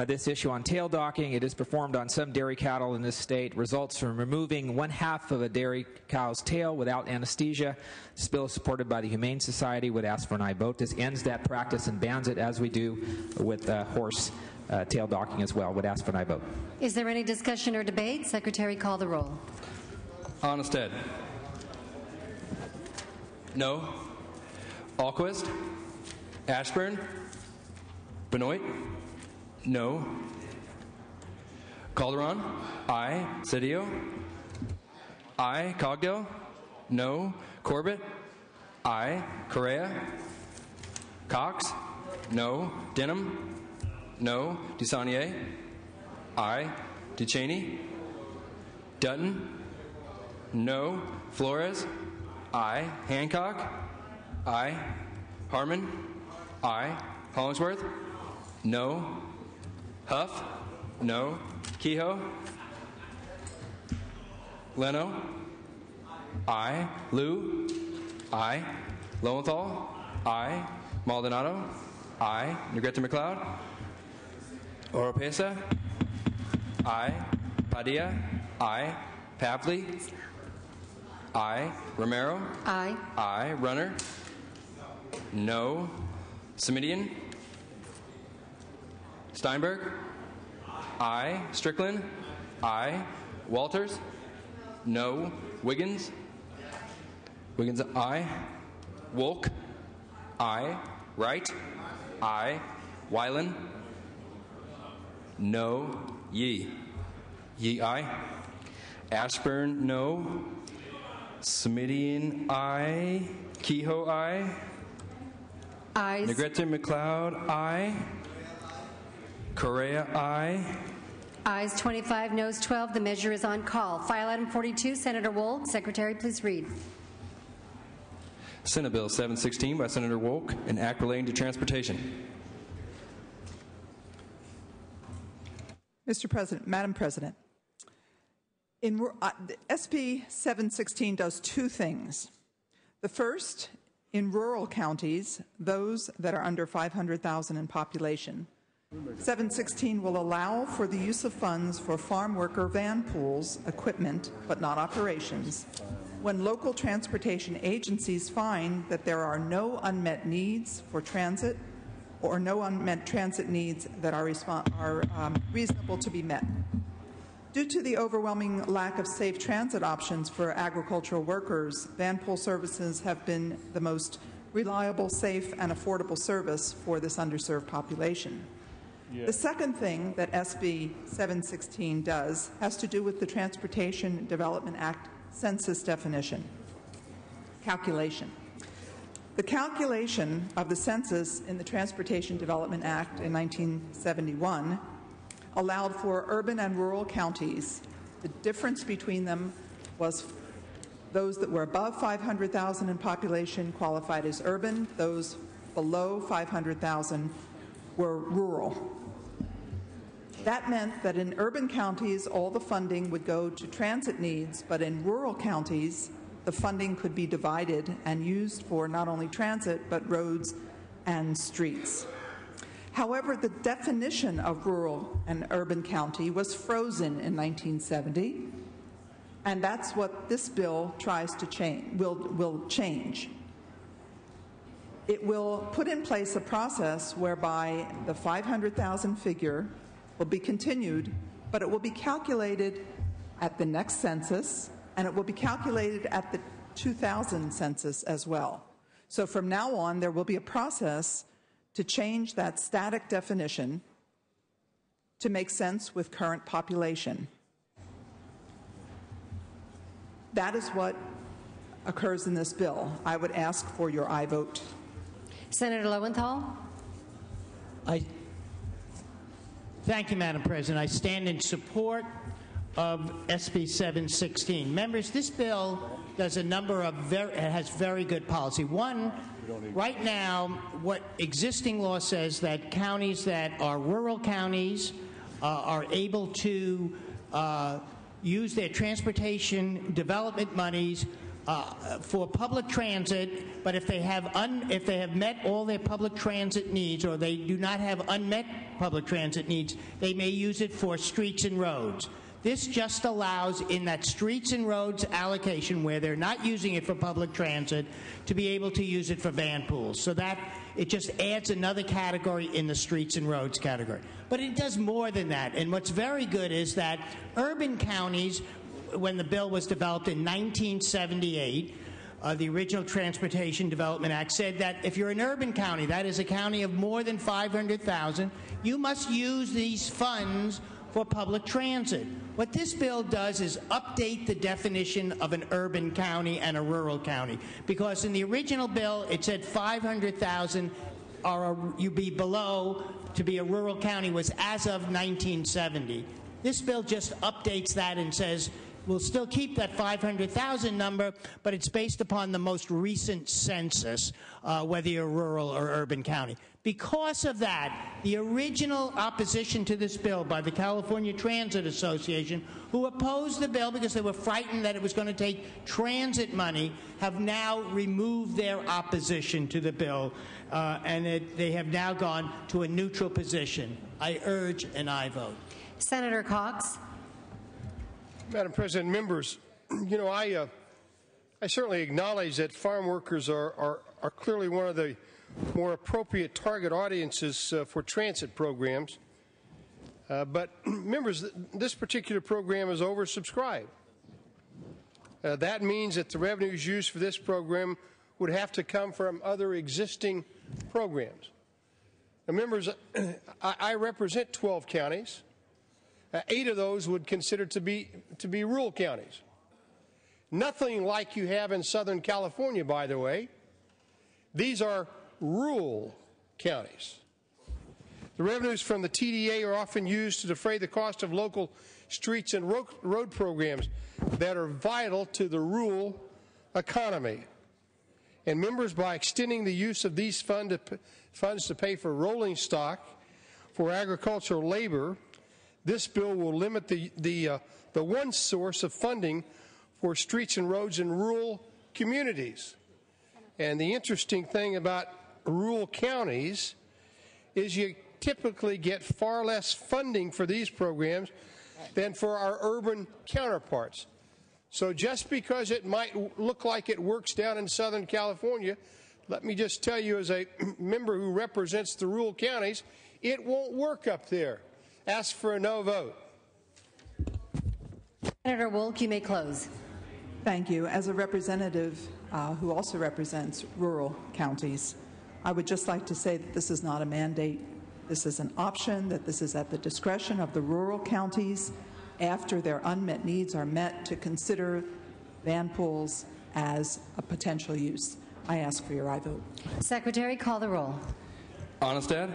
this issue on tail docking. It is performed on some dairy cattle in this state. Results from removing 1/2 of a dairy cow's tail without anesthesia. This bill is supported by the Humane Society. Would ask for an aye vote. This ends that practice and bans it, as we do with horse tail docking as well. Would ask for an aye vote. Is there any discussion or debate? Secretary, call the roll. Onestad? No. Alquist? Ashburn? Benoit? No. Calderon? Aye. Cedillo? Aye. Cogdill? No. Corbett? Aye. Correa? Cox? No. Denham? No. DeSaulnier? Aye. DeCheney? Dutton? No. Flores? Aye. Hancock? Aye. Harmon? Aye. Hollingsworth? No. Huff? No. Kehoe? Leno? Aye. Liu? Aye. Lowenthal? Aye. Maldonado? Aye. Negrete McLeod? Oropesa? Aye. Padilla? Aye. Pavley? Aye. Romero? Aye. Aye. Runner? No. Semidian? Steinberg? Aye. Strickland? Aye. Walters? No. Wiggins? Wiggins, aye. Wolk? Aye. Wright? Aye. Weiland? No. Yee? Yee, aye. Ashburn, no. Semidian, aye. Kehoe, aye. Ayes. Negrete McLeod, aye. Correa, aye. Ayes 25, noes 12. The measure is on call. File item 42, Senator Wold. Secretary, please read. Senate Bill 716 by Senator Wolk, an act relating to transportation. Mr. President, Madam President, SB 716 does two things. The first, in rural counties, those that are under 500,000 in population, 716 will allow for the use of funds for farm worker van pools, equipment, but not operations, when local transportation agencies find that there are no unmet needs for transit or no unmet transit needs that are reasonable to be met. Due to the overwhelming lack of safe transit options for agricultural workers, van pool services have been the most reliable, safe, and affordable service for this underserved population. Yeah. The second thing that SB 716 does has to do with the Transportation Development Act census definition, calculation. The calculation of the census in the Transportation Development Act in 1971 allowed for urban and rural counties. The difference between them was those that were above 500,000 in population qualified as urban, those below 500,000 were rural. That meant that in urban counties, all the funding would go to transit needs, but in rural counties, the funding could be divided and used for not only transit, but roads and streets. However, the definition of rural and urban county was frozen in 1970, and that's what this bill tries to change, will change. It will put in place a process whereby the 500,000 figure will be continued, but it will be calculated at the next census, and it will be calculated at the 2000 census as well. So from now on, there will be a process to change that static definition to make sense with current population. That is what occurs in this bill. I would ask for your aye vote. Senator Lowenthal. Thank you, Madam President. I stand in support of SB 716. Members, this bill does a number of has very good policy. One, right now, what existing law says that counties that are rural counties are able to use their transportation development monies for public transit, but if they have met all their public transit needs, or they do not have unmet public transit needs, they may use it for streets and roads. This just allows, in that streets and roads allocation where they're not using it for public transit, to be able to use it for van pools. So that it just adds another category in the streets and roads category. But it does more than that. And what's very good is that urban counties, when the bill was developed in 1978, the original Transportation Development Act said that if you're an urban county, that is a county of more than 500,000, you must use these funds for public transit. What this bill does is update the definition of an urban county and a rural county, because in the original bill it said 500,000 you be below to be a rural county was as of 1970. This bill just updates that and says we'll still keep that 500,000 number, but it's based upon the most recent census, whether you're rural or urban county. Because of that, the original opposition to this bill by the California Transit Association, who opposed the bill because they were frightened that it was going to take transit money, have now removed their opposition to the bill, and they have now gone to a neutral position. I urge an aye vote. Senator Cox. Madam President, members, I certainly acknowledge that farm workers are clearly one of the more appropriate target audiences for transit programs. But members, this particular program is oversubscribed. That means that the revenues used for this program would have to come from other existing programs. Now, members, I represent 12 counties. 8 of those would consider to be rural counties. Nothing like you have in Southern California, by the way. These are rural counties. The revenues from the TDA are often used to defray the cost of local streets and road programs that are vital to the rural economy. And members, by extending the use of these funds to pay for rolling stock for agricultural labor, this bill will limit the one source of funding for streets and roads in rural communities. And the interesting thing about rural counties is you typically get far less funding for these programs than for our urban counterparts. So just because it might look like it works down in Southern California, let me just tell you, as a member who represents the rural counties, it won't work up there. Ask for a no vote. Senator Wolk, you may close. Thank you. As a representative who also represents rural counties, I would just like to say that this is not a mandate. This is an option, that this is at the discretion of the rural counties after their unmet needs are met to consider van pools as a potential use. I ask for your aye vote. Secretary, call the roll. Onestad?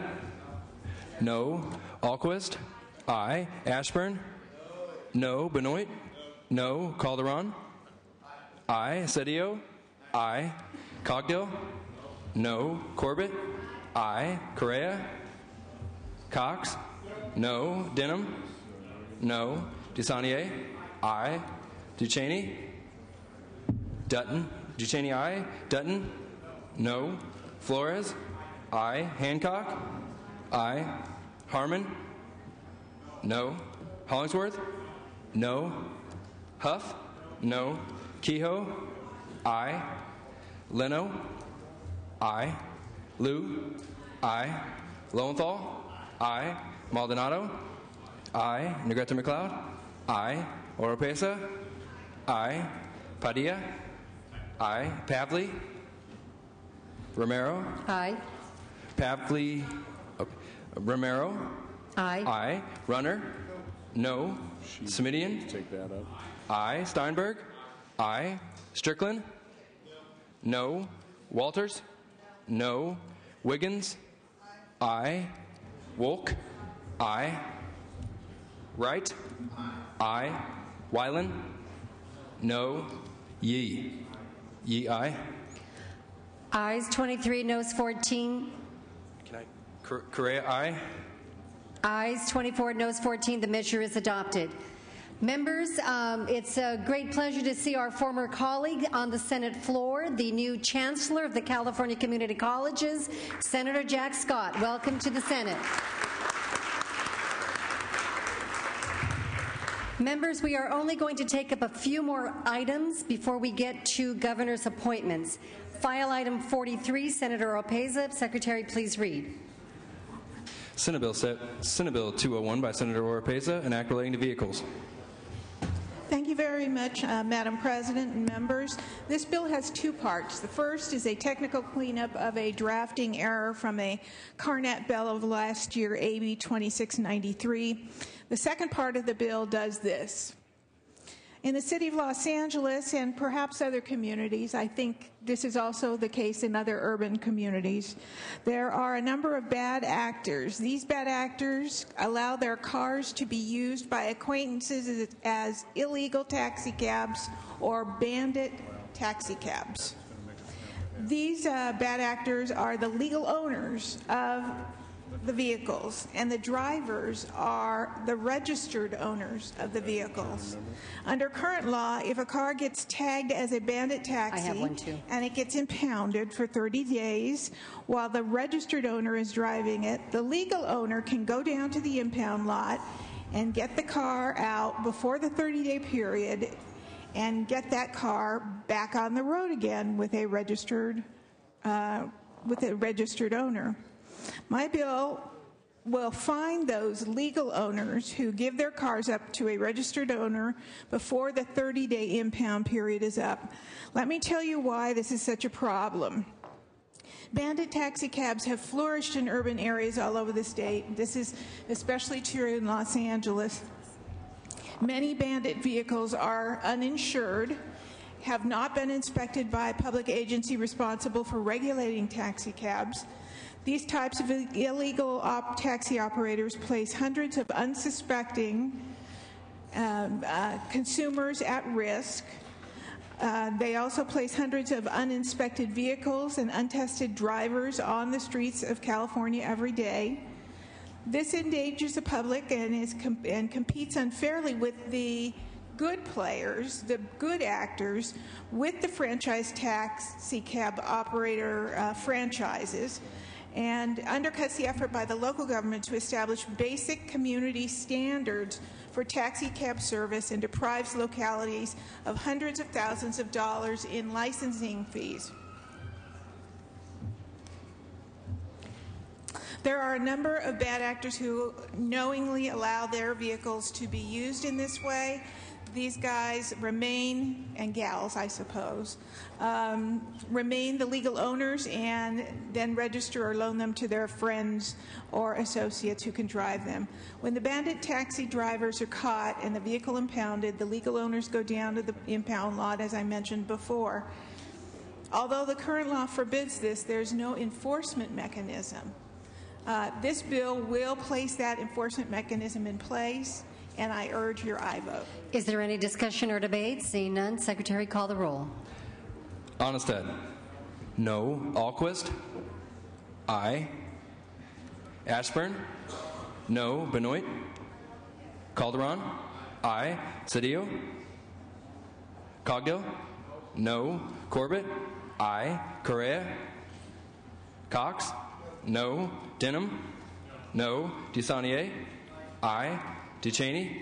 No. Alquist? Aye. Ashburn? No. Benoit? No. Calderon? Aye. Cedillo? Aye. Cogdill? No. Corbett? Aye. Correa? Cox? No. Denham? No. DeSaulnier? Aye. Ducheney? Dutton? Ducheney, aye. Dutton? No. Flores? Aye. Hancock? Aye. Harmon? No. Hollingsworth? No. Huff? No. Kehoe? Aye. Leno? Aye. Liu? Aye. Lowenthal? Aye. Maldonado? Aye. Negrete McLeod? Aye. Oropesa? Aye. Padilla? Aye. Pavley? Romero? Aye. Pavley? Romero? Aye. Aye. Runner? No. Smidian? Take that up. Aye. Steinberg? Aye. Strickland? No. Walters? No. Wiggins? Aye. Wolk? Aye. Wright? Aye. Weiland? No. Yee? Yee, aye. Ayes 23, noes 14. Correa, aye. Ayes 24, noes 14. The measure is adopted. Members, it's a great pleasure to see our former colleague on the Senate floor, the new Chancellor of the California Community Colleges, Senator Jack Scott. Welcome to the Senate. Members, we are only going to take up a few more items before we get to governor's appointments. File item 43, Senator Oropesa. Secretary, please read. Senate Bill 201 by Senator Oropesa, an act relating to vehicles. Thank you very much, Madam President and members. This bill has two parts. The first is a technical cleanup of a drafting error from a Carnet bill of last year, AB 2693. The second part of the bill does this. In the city of Los Angeles and perhaps other communities, I think this is also the case in other urban communities, there are a number of bad actors. These bad actors allow their cars to be used by acquaintances as illegal taxi cabs or bandit taxi cabs. These bad actors are the legal owners of the vehicles, and the drivers are the registered owners of the vehicles. Under current law, if a car gets tagged as a bandit taxi and it gets impounded for 30 days while the registered owner is driving it, the legal owner can go down to the impound lot and get the car out before the 30-day period and get that car back on the road again with a registered owner. My bill will fine those legal owners who give their cars up to a registered owner before the 30-day impound period is up. Let me tell you why this is such a problem. Bandit taxi cabs have flourished in urban areas all over the state. This is especially true in Los Angeles. Many bandit vehicles are uninsured, have not been inspected by a public agency responsible for regulating taxi cabs. These types of illegal taxi operators place hundreds of unsuspecting consumers at risk. They also place hundreds of uninspected vehicles and untested drivers on the streets of California every day. This endangers the public and competes unfairly with the good players, the good actors, with the franchise taxi cab operator franchises, and undercuts the effort by the local government to establish basic community standards for taxi cab service and deprives localities of hundreds of thousands of dollars in licensing fees. There are a number of bad actors who knowingly allow their vehicles to be used in this way. These guys remain, and gals, I suppose, remain the legal owners and then register or loan them to their friends or associates who can drive them. When the bandit taxi drivers are caught and the vehicle impounded, the legal owners go down to the impound lot, as I mentioned before. Although the current law forbids this, there's no enforcement mechanism. This bill will place that enforcement mechanism in place, and I urge your aye vote. Is there any discussion or debate? Seeing none, Secretary, call the roll. Onestad. No. Alquist. Aye. Ashburn. No. Benoit. Calderon. Aye. Cedillo. Cogdill. No. Corbett. Aye. Correa. Cox. No. Denham. No. DeSaulnier. Aye. DeCheney.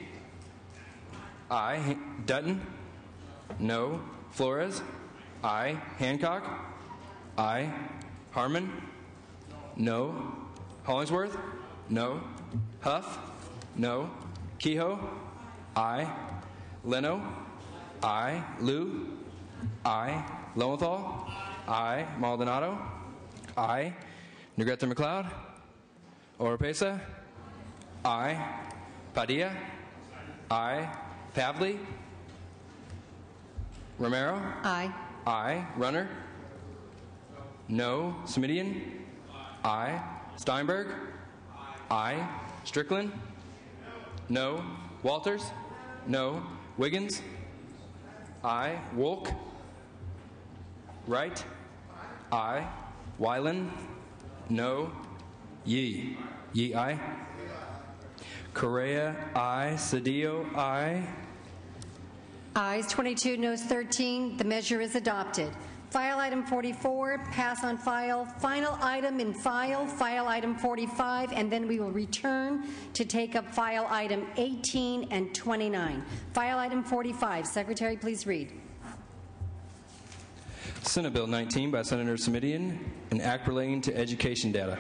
Aye. Dutton. No. Flores. Aye. Hancock. Aye. Harmon. No. Hollingsworth. No. Huff. No. Kehoe. Aye. Leno. Aye. Liu. Aye. Lowenthal. Aye. Maldonado. Aye. Negrete McLeod. Oropesa. Aye. Padilla. Aye. Pavley. Romero. Aye. Aye. Runner. No. Smidian. Aye. Steinberg. Aye. Strickland. No. Walters. No. Wiggins. Aye. Wolk. Wright. Aye. Weiland. No. Yee. Yee, aye. Correa, aye. Cedillo, aye. Ayes 22, noes 13. The measure is adopted. File item 44, pass on file. Final item in file, file item 45, and then we will return to take up file item 18 and 29. File item 45. Secretary, please read. Senate Bill 19 by Senator Smidian, an act relating to education data.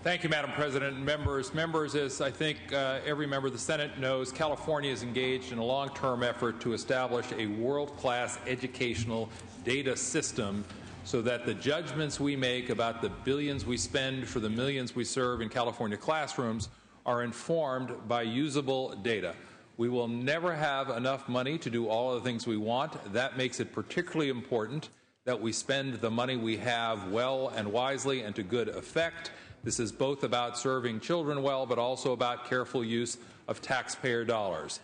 Thank you, Madam President. Members, as I think every member of the Senate knows, California is engaged in a long-term effort to establish a world-class educational data system so that the judgments we make about the billions we spend for the millions we serve in California classrooms are informed by usable data. We will never have enough money to do all of the things we want. That makes it particularly important that we spend the money we have well and wisely and to good effect. This is both about serving children well, but also about careful use of taxpayer dollars.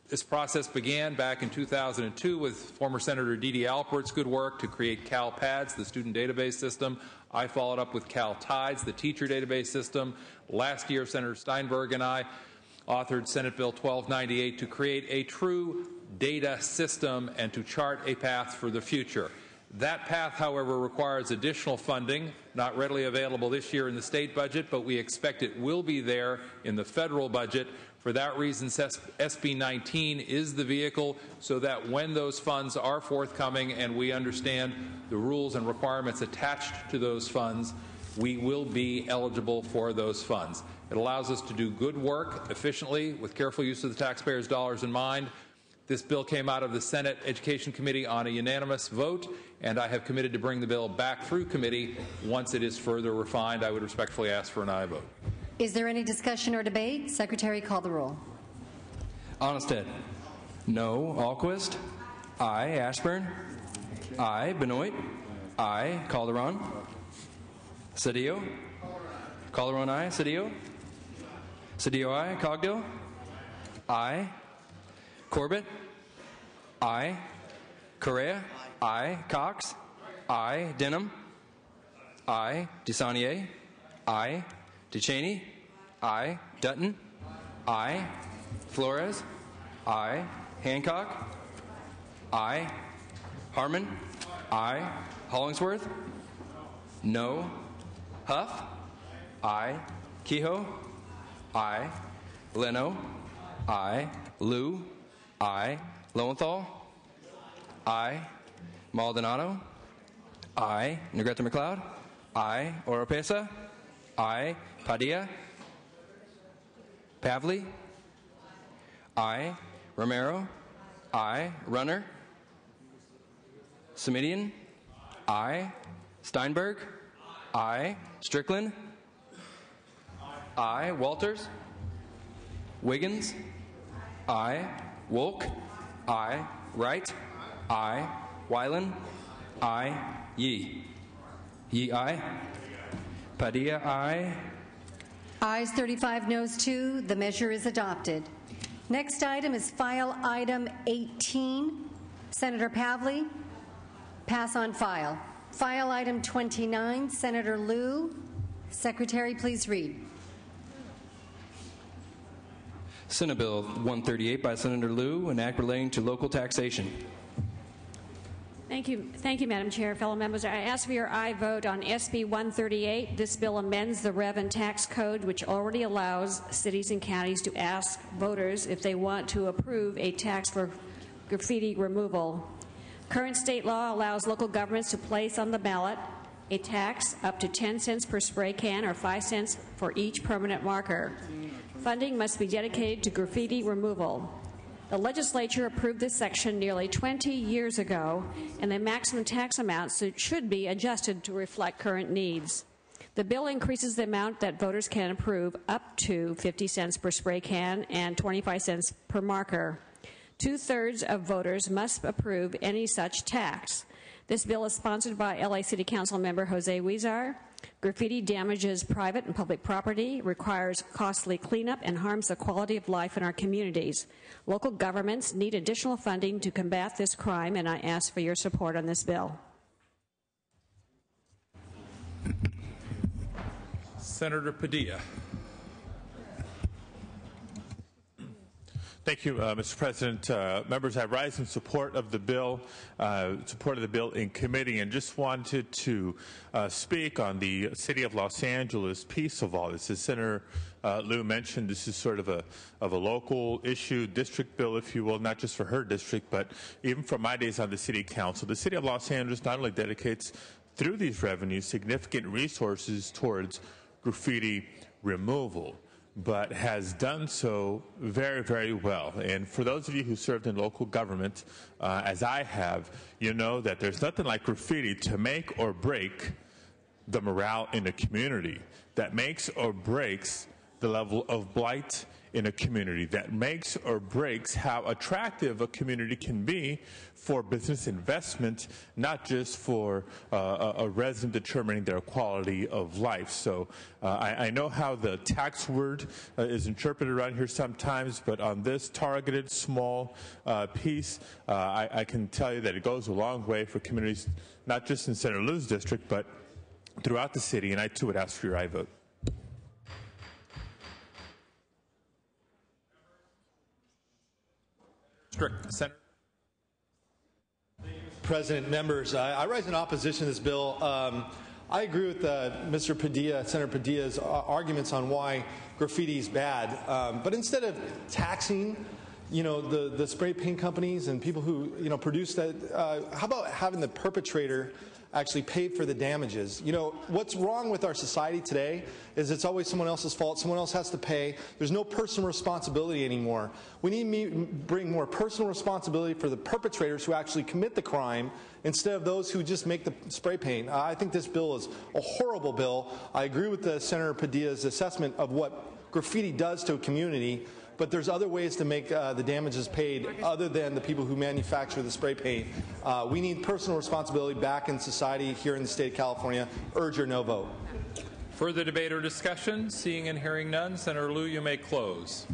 This process began back in 2002 with former Senator Dede Alpert's good work to create CalPADS, the student database system. I followed up with CalTIDES, the teacher database system. Last year, Senator Steinberg and I authored Senate Bill 1298 to create a true data system and to chart a path for the future. That path, however, requires additional funding, not readily available this year in the state budget, but we expect it will be there in the federal budget. For that reason, SB 19 is the vehicle so that when those funds are forthcoming and we understand the rules and requirements attached to those funds, we will be eligible for those funds. It allows us to do good work efficiently with careful use of the taxpayers' dollars in mind. This bill came out of the Senate Education Committee on a unanimous vote, and I have committed to bring the bill back through committee once it is further refined. I would respectfully ask for an aye vote. Is there any discussion or debate? Secretary, call the roll. Onestad. No. Alquist. Aye. Ashburn. Aye. Benoit. Aye. Calderon. Cedillo. Calderon, aye. Cedillo. Cedillo, aye. Cogdill. Aye. Corbett. Aye. Correa. Aye. Cox. Aye. Denham. Aye. DeSaulnier. Aye. DeCheney. Aye. Dutton. Aye. Flores. Aye. Hancock. Aye. Harmon. Aye. Hollingsworth. No. Huff. Aye. Kehoe. Aye. Leno. Aye. Liu. Aye. Lowenthal. Aye. Maldonado. Aye. Negrete McLeod. Aye. Oropesa. Aye. Padilla. Pavley. Aye. Romero. Aye. Runner. Semidian. Aye. Steinberg. Aye. Strickland. Aye. Walters. Wiggins. Aye. Wolk. Aye. Wright. Aye. Weiland. Aye. Yee. Yee aye. Padilla aye. Ayes 35, noes 2. The measure is adopted. Next item is file item 18. Senator Pavley, pass on file. File item 29, Senator Liu. Secretary, please read. Senate Bill 138 by Senator Liu, an act relating to local taxation. Thank you, Madam Chair. Fellow members, I ask for your aye vote on SB 138. This bill amends the Rev and Tax Code, which already allows cities and counties to ask voters if they want to approve a tax for graffiti removal. Current state law allows local governments to place on the ballot a tax up to 10 cents per spray can or 5 cents for each permanent marker. Funding must be dedicated to graffiti removal. The legislature approved this section nearly 20 years ago, and the maximum tax amounts should be adjusted to reflect current needs. The bill increases the amount that voters can approve up to 50 cents per spray can and 25 cents per marker. 2/3 of voters must approve any such tax. This bill is sponsored by LA City Council member Jose Huizar. Graffiti damages private and public property, requires costly cleanup, and harms the quality of life in our communities. Local governments need additional funding to combat this crime, and I ask for your support on this bill. Senator Padilla. Thank you, Mr. President. Members, I rise in support of the bill, in committee, and just wanted to speak on the City of Los Angeles piece of all this. As Senator Liu mentioned, this is sort of a local issue, district bill, if you will, not just for her district, but even from my days on the City Council. The City of Los Angeles not only dedicates, through these revenues, significant resources towards graffiti removal, but has done so very, very well. And for those of you who served in local government, as I have, you know that there's nothing like graffiti to make or break the morale in a community, that makes or breaks the level of blight in a community, that makes or breaks how attractive a community can be for business investment, not just for a resident determining their quality of life. So I know how the tax word is interpreted around here sometimes, but on this targeted small piece, I can tell you that it goes a long way for communities, not just in Senator Liu's district, but throughout the city, and I too would ask for your aye vote. Senator. President, members, I rise in opposition to this bill. I agree with Mr. Padilla, Senator Padilla's arguments on why graffiti is bad. But instead of taxing, the spray paint companies and people who, produce that, how about having the perpetrator actually pay for the damages? What's wrong with our society today is it's always someone else's fault. Someone else has to pay. There's no personal responsibility anymore. We need to bring more personal responsibility for the perpetrators who actually commit the crime instead of those who just make the spray paint. I think this bill is a horrible bill. I agree with Senator Padilla's assessment of what graffiti does to a community, but there's other ways to make the damages paid other than the people who manufacture the spray paint. We need personal responsibility back in society here in the state of California. Urge your no vote. Further debate or discussion? Seeing and hearing none, Senator Liu, you may close.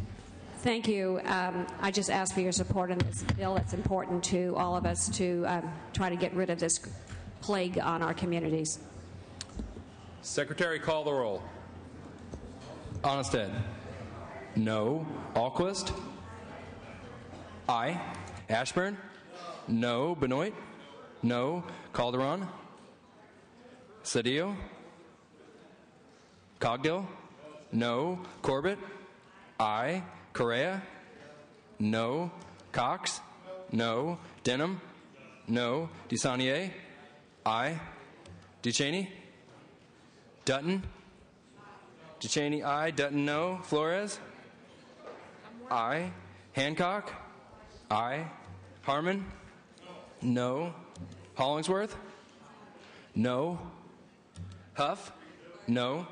Thank you. I just ask for your support on this bill. It's important to all of us to try to get rid of this plague on our communities. Secretary, call the roll. Onnested. No. Alquist. Aye. Ashburn. No. Benoit. No. Calderon. Cedillo. Cogdill. No. Corbett. Aye. Correa. No. Cox. No. Denham. No. DeSaulnier. Aye. DeCheney. Dutton. DeCheney, aye. Dutton, no. Flores. Aye. Hancock. Aye. Harmon. No. Hollingsworth. No. Huff. No.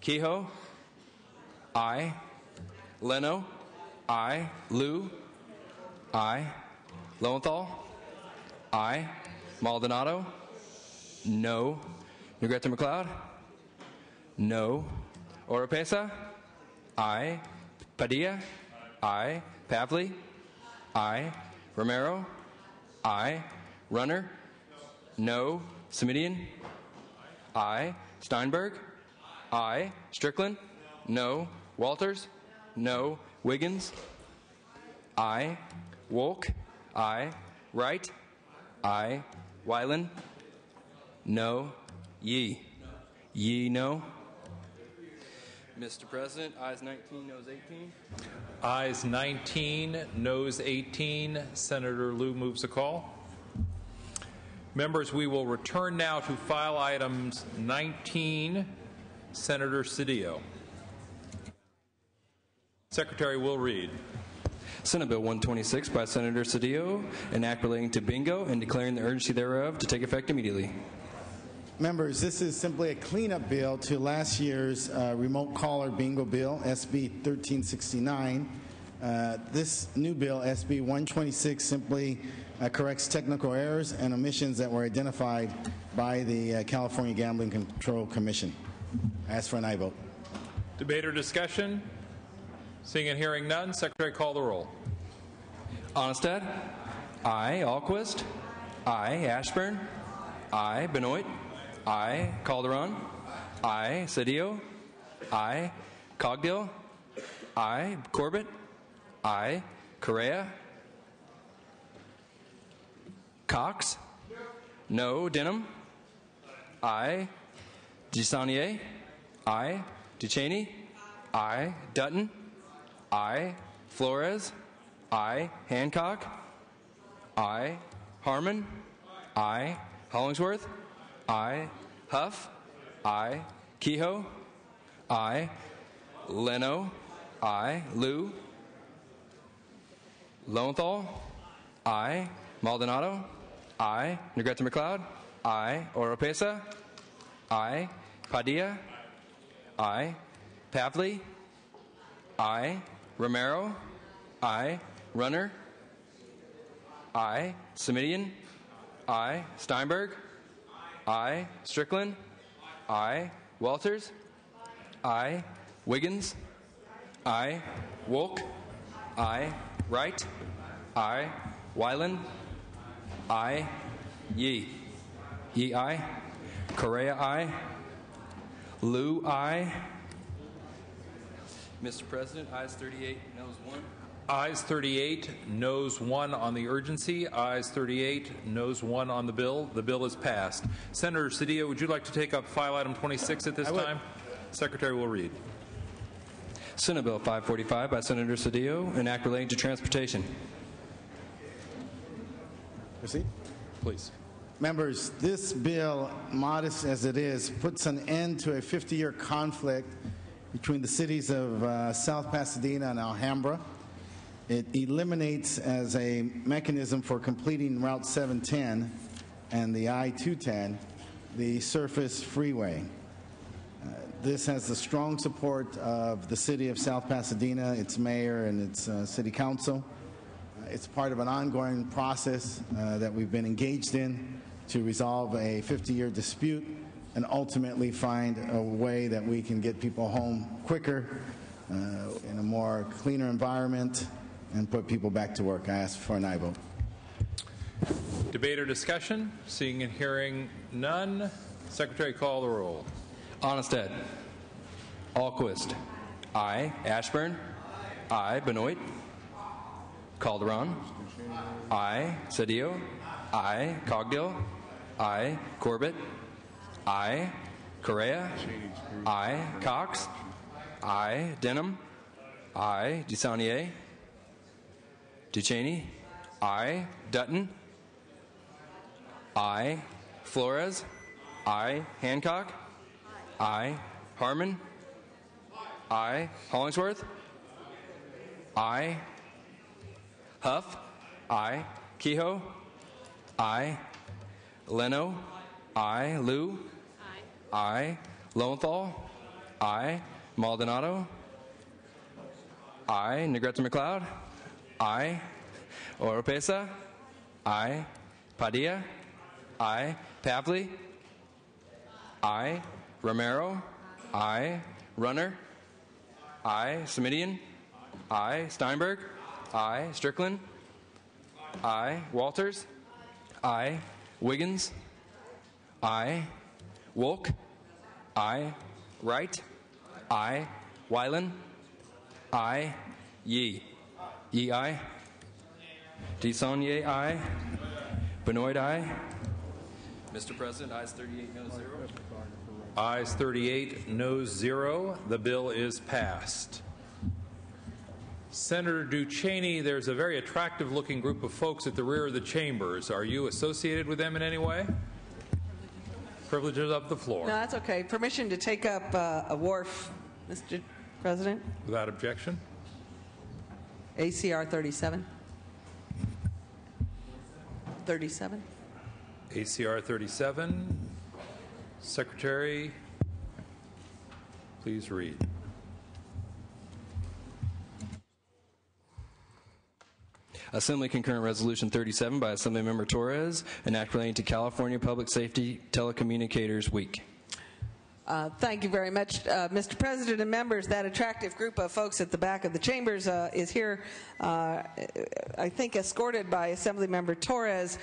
Kehoe. Aye. Leno. Aye. Liu. Aye. Lowenthal. Aye. Maldonado. No. Negrete McLeod. No. Oropesa. Aye. Padilla. Aye. Pavley. Aye. Romero. Aye. Runner. No. Semidian. Aye. Steinberg. Aye. Strickland. No. Walters. No. Wiggins. Aye. Wolk. Aye. Wright. Aye. Weiland. No. Yee. Yee, no. Mr. President, ayes 19, noes 18. Ayes 19, noes 18. Senator Liu moves a call. Members, we will return now to file items 19. Senator Cedillo. Secretary will read. Senate Bill 126 by Senator Cedillo, an act relating to bingo and declaring the urgency thereof to take effect immediately. Members, this is simply a cleanup bill to last year's remote caller bingo bill, SB 1369. This new bill, SB 126, simply corrects technical errors and omissions that were identified by the California Gambling Control Commission. I ask for an aye vote. Debate or discussion? Seeing and hearing none, Secretary, call the roll. Onnested. Aye. Alquist. Aye. Ashburn. Aye. Benoit. Aye. Calderon. Aye. Cedillo. Aye. Cogdill. Aye. Corbett. Aye. Correa. Cox. No. Denham. Aye. DeSaulnier. Aye. DeCheney. Aye. Dutton. Aye. Flores. Aye. Hancock. Aye. Harmon. Aye. Hollingsworth. Aye. Huff. Aye. Kehoe. Aye. Leno. Aye. Liu. Lowenthal. Aye. Maldonado. Aye. Negrete McLeod. Aye. Oropesa. Aye. Padilla. Aye. Pavley. Aye. Romero. Aye. Runner. Aye. Semidian. Aye. Steinberg. Aye. Strickland. Aye. Walters. Aye. Wiggins. Aye. Wolk. Aye. Wright. Aye. Weiland. Aye. Yee. Yee, aye. Correa, aye. Liu, aye. Mr. President, ayes 38, noes 1. Ayes 38, noes 1 on the urgency. Ayes 38, noes 1 on the bill. The bill is passed. Senator Cedillo, would you like to take up file item 26 at this time? Secretary will read. Senate Bill 545 by Senator Cedillo, an act relating to transportation. Proceed. Please. Members, this bill, modest as it is, puts an end to a 50-year conflict between the cities of South Pasadena and Alhambra. It eliminates as a mechanism for completing Route 710 and the I-210 the surface freeway. This has the strong support of the city of South Pasadena, its mayor, and its city council. It's part of an ongoing process that we've been engaged in to resolve a 50-year dispute and ultimately find a way that we can get people home quicker in a more cleaner environment and put people back to work. I ask for an aye vote. Debate or discussion? Seeing and hearing none. Secretary, call the roll. Onnested. Alquist. Aye. Ashburn. Aye. Benoit. Calderon. Aye. Cedillo. Aye. Cogdill. Aye. Corbett. Aye. Correa. Aye. Cox. Aye. Denham. Aye. DeSaulnier. Duchesne. Aye. Dutton. Aye. Flores. Aye. Hancock. Aye. Harmon. Aye. Hollingsworth. Aye. Huff. Aye. Kehoe. Aye. Leno. Aye. Liu. Aye. Lowenthal. Aye. Maldonado. Aye. Negrete McLeod. Aye. Oropesa. Aye. Padilla. Aye. Pavley. Aye. Romero. Aye. Runner. Aye. Semidian. Aye. Steinberg. Aye. Strickland. Aye. Walters. Aye. Wiggins. Aye. Wolk. Aye. Wright. Aye. Weiland. Aye. Yee. Yee aye. DeSaulnier aye. Benoit aye. Mr. President, ayes 38, no 0. Ayes 38, noes 0. The bill is passed. Senator Duchesne, there's a very attractive-looking group of folks at the rear of the chambers. Are you associated with them in any way? Privileges of the floor. No, that's okay. Permission to take up a wharf, Mr. President? Without objection. ACR 37. 37. ACR 37. Secretary, please read. Assembly Concurrent Resolution 37 by Assemblymember Torres, an act relating to California Public Safety Telecommunicators Week. Thank you very much, Mr. President and members. That attractive group of folks at the back of the chambers is here, I think, escorted by Assemblymember Torres.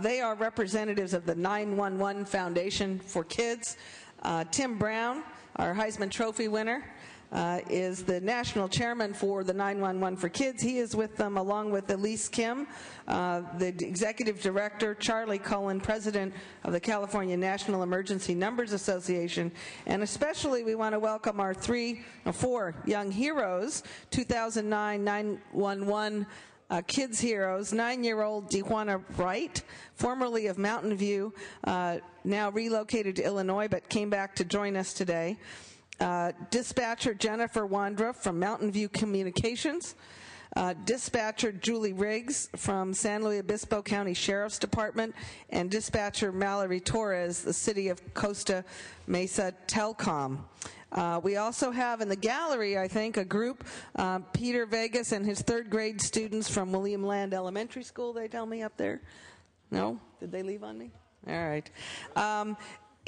They are representatives of the 911 Foundation for Kids. Tim Brown, our Heisman Trophy winner, is the national chairman for the 911 for Kids. He is with them along with Elise Kim, the executive director, Charlie Cullen, president of the California National Emergency Numbers Association. And especially we want to welcome our 4 young heroes, 2009 911 Kids Heroes, 9-year-old Dejuana Wright, formerly of Mountain View, now relocated to Illinois but came back to join us today. Dispatcher Jennifer Wandra from Mountain View Communications, Dispatcher Julie Riggs from San Luis Obispo County Sheriff's Department, and Dispatcher Mallory Torres, the City of Costa Mesa Telcom. We also have in the gallery, I think, a group, Peter Vegas and his 3rd grade students from William Land Elementary School, they tell me up there. No? Did they leave on me? All right.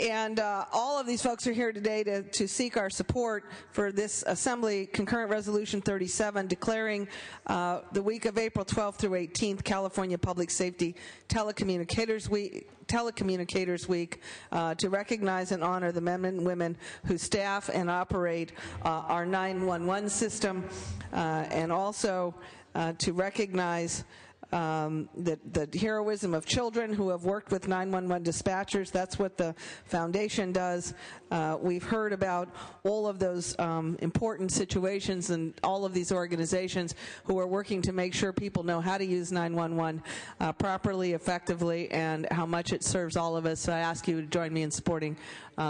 And all of these folks are here today to seek our support for this Assembly Concurrent Resolution 37 declaring the week of April 12th through 18th California Public Safety Telecommunicators Week to recognize and honor the men and women who staff and operate our 911 system and also to recognize the heroism of children who have worked with 911 dispatchers. That's what the foundation does. We've heard about all of those important situations and all of these organizations who are working to make sure people know how to use 911 properly, effectively, and how much it serves all of us. So I ask you to join me in supporting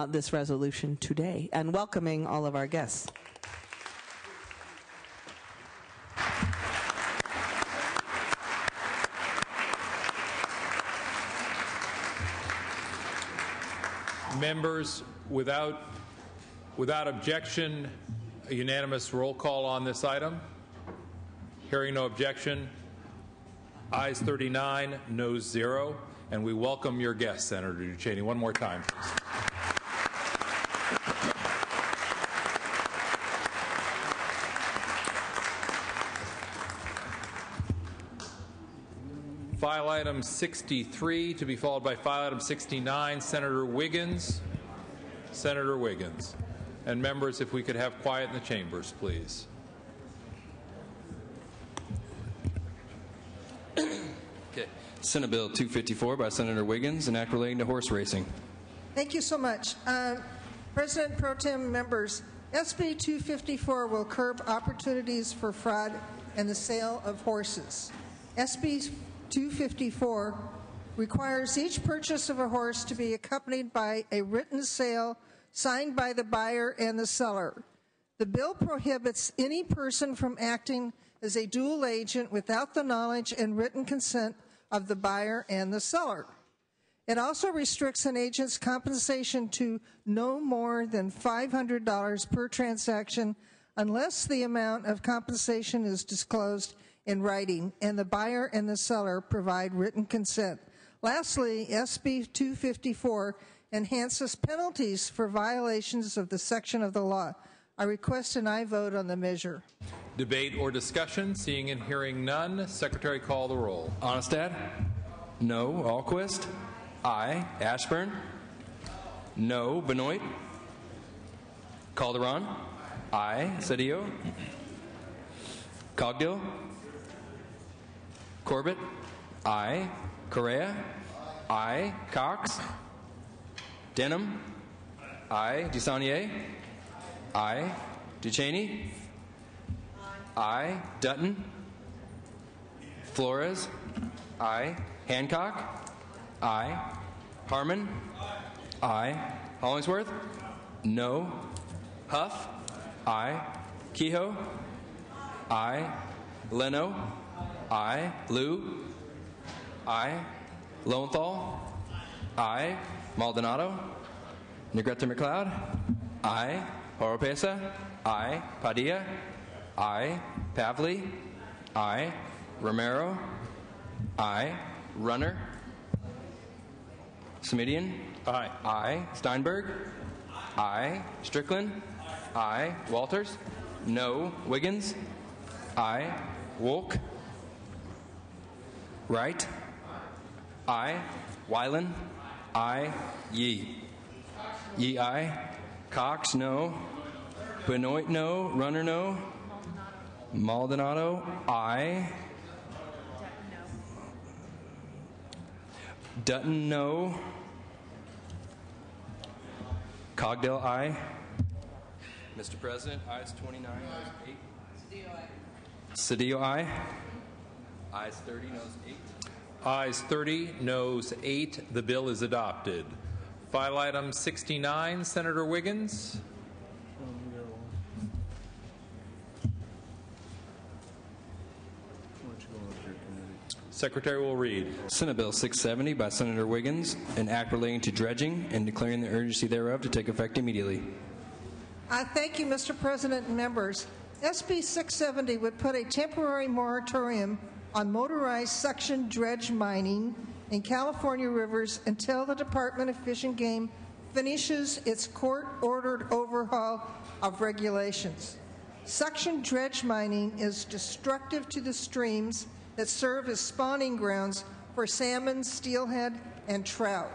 this resolution today and welcoming all of our guests. Members, without objection, a unanimous roll call on this item. Hearing no objection, ayes 39, noes 0, and we welcome your guest, Senator Duchesne. One more time, please. File item 63 to be followed by file item 69. Senator Wiggins. Senator Wiggins. And members, if we could have quiet in the chambers, please. Okay. Senate Bill 254 by Senator Wiggins, an act relating to horse racing. Thank you so much. President Pro Tem, members, SB 254 will curb opportunities for fraud and the sale of horses. SB 254 requires each purchase of a horse to be accompanied by a written sale signed by the buyer and the seller. The bill prohibits any person from acting as a dual agent without the knowledge and written consent of the buyer and the seller. It also restricts an agent's compensation to no more than $500 per transaction unless the amount of compensation is disclosed in writing and the buyer and the seller provide written consent. Lastly, SB 254 enhances penalties for violations of the section of the law. I request an aye vote on the measure. Debate or discussion? Seeing and hearing none. Secretary, call the roll. Onestad? No. Alquist? Aye. Ashburn? No. Benoit? Calderon? Aye. Cedillo? Cogdill? Corbett? Aye. Correa? Aye. Cox? Denham? Aye. DeSaulnier? Aye. Ducheney? Aye. Dutton? Flores? Aye. Hancock? Aye. Harmon? Aye. Hollingsworth? No. Huff? Aye. Kehoe? Aye. Leno? Aye. Liu? Aye. Lowenthal? Aye. Maldonado? Negrete McLeod? Aye. Oropesa? Aye. Padilla? Aye. Pavley? Aye. Romero? Aye. Runner? Smidian? Aye. Aye. Steinberg? Aye. Strickland? Aye. Walters? No. Wiggins? Aye. Wolk? Wright? Aye. Weiland? Aye. Yee? Yee, aye. Cox? No. Benoit? No. Runner? No. Maldonado? Aye. Dutton? No. Cogdill? Aye. Mr. President, ayes 29, noes 8. Cedillo, aye. Ayes 30, noes 8. Ayes 30, noes 8. The bill is adopted. File item 69, Senator Wiggins. Secretary will read. Senate Bill 670 by Senator Wiggins, an act relating to dredging and declaring the urgency thereof to take effect immediately. Thank you, Mr. President and members. SB 670 would put a temporary moratorium on motorized suction dredge mining in California rivers until the Department of Fish and Game finishes its court-ordered overhaul of regulations. Suction dredge mining is destructive to the streams that serve as spawning grounds for salmon, steelhead, and trout.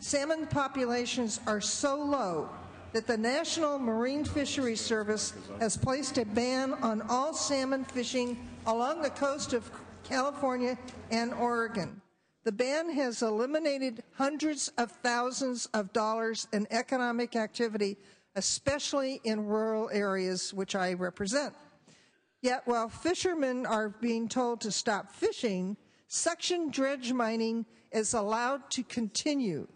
Salmon populations are so low that the National Marine Fisheries Service has placed a ban on all salmon fishing along the coast of California and Oregon. The ban has eliminated hundreds of thousands of dollars in economic activity, especially in rural areas, which I represent. Yet, while fishermen are being told to stop fishing, suction dredge mining is allowed to continue.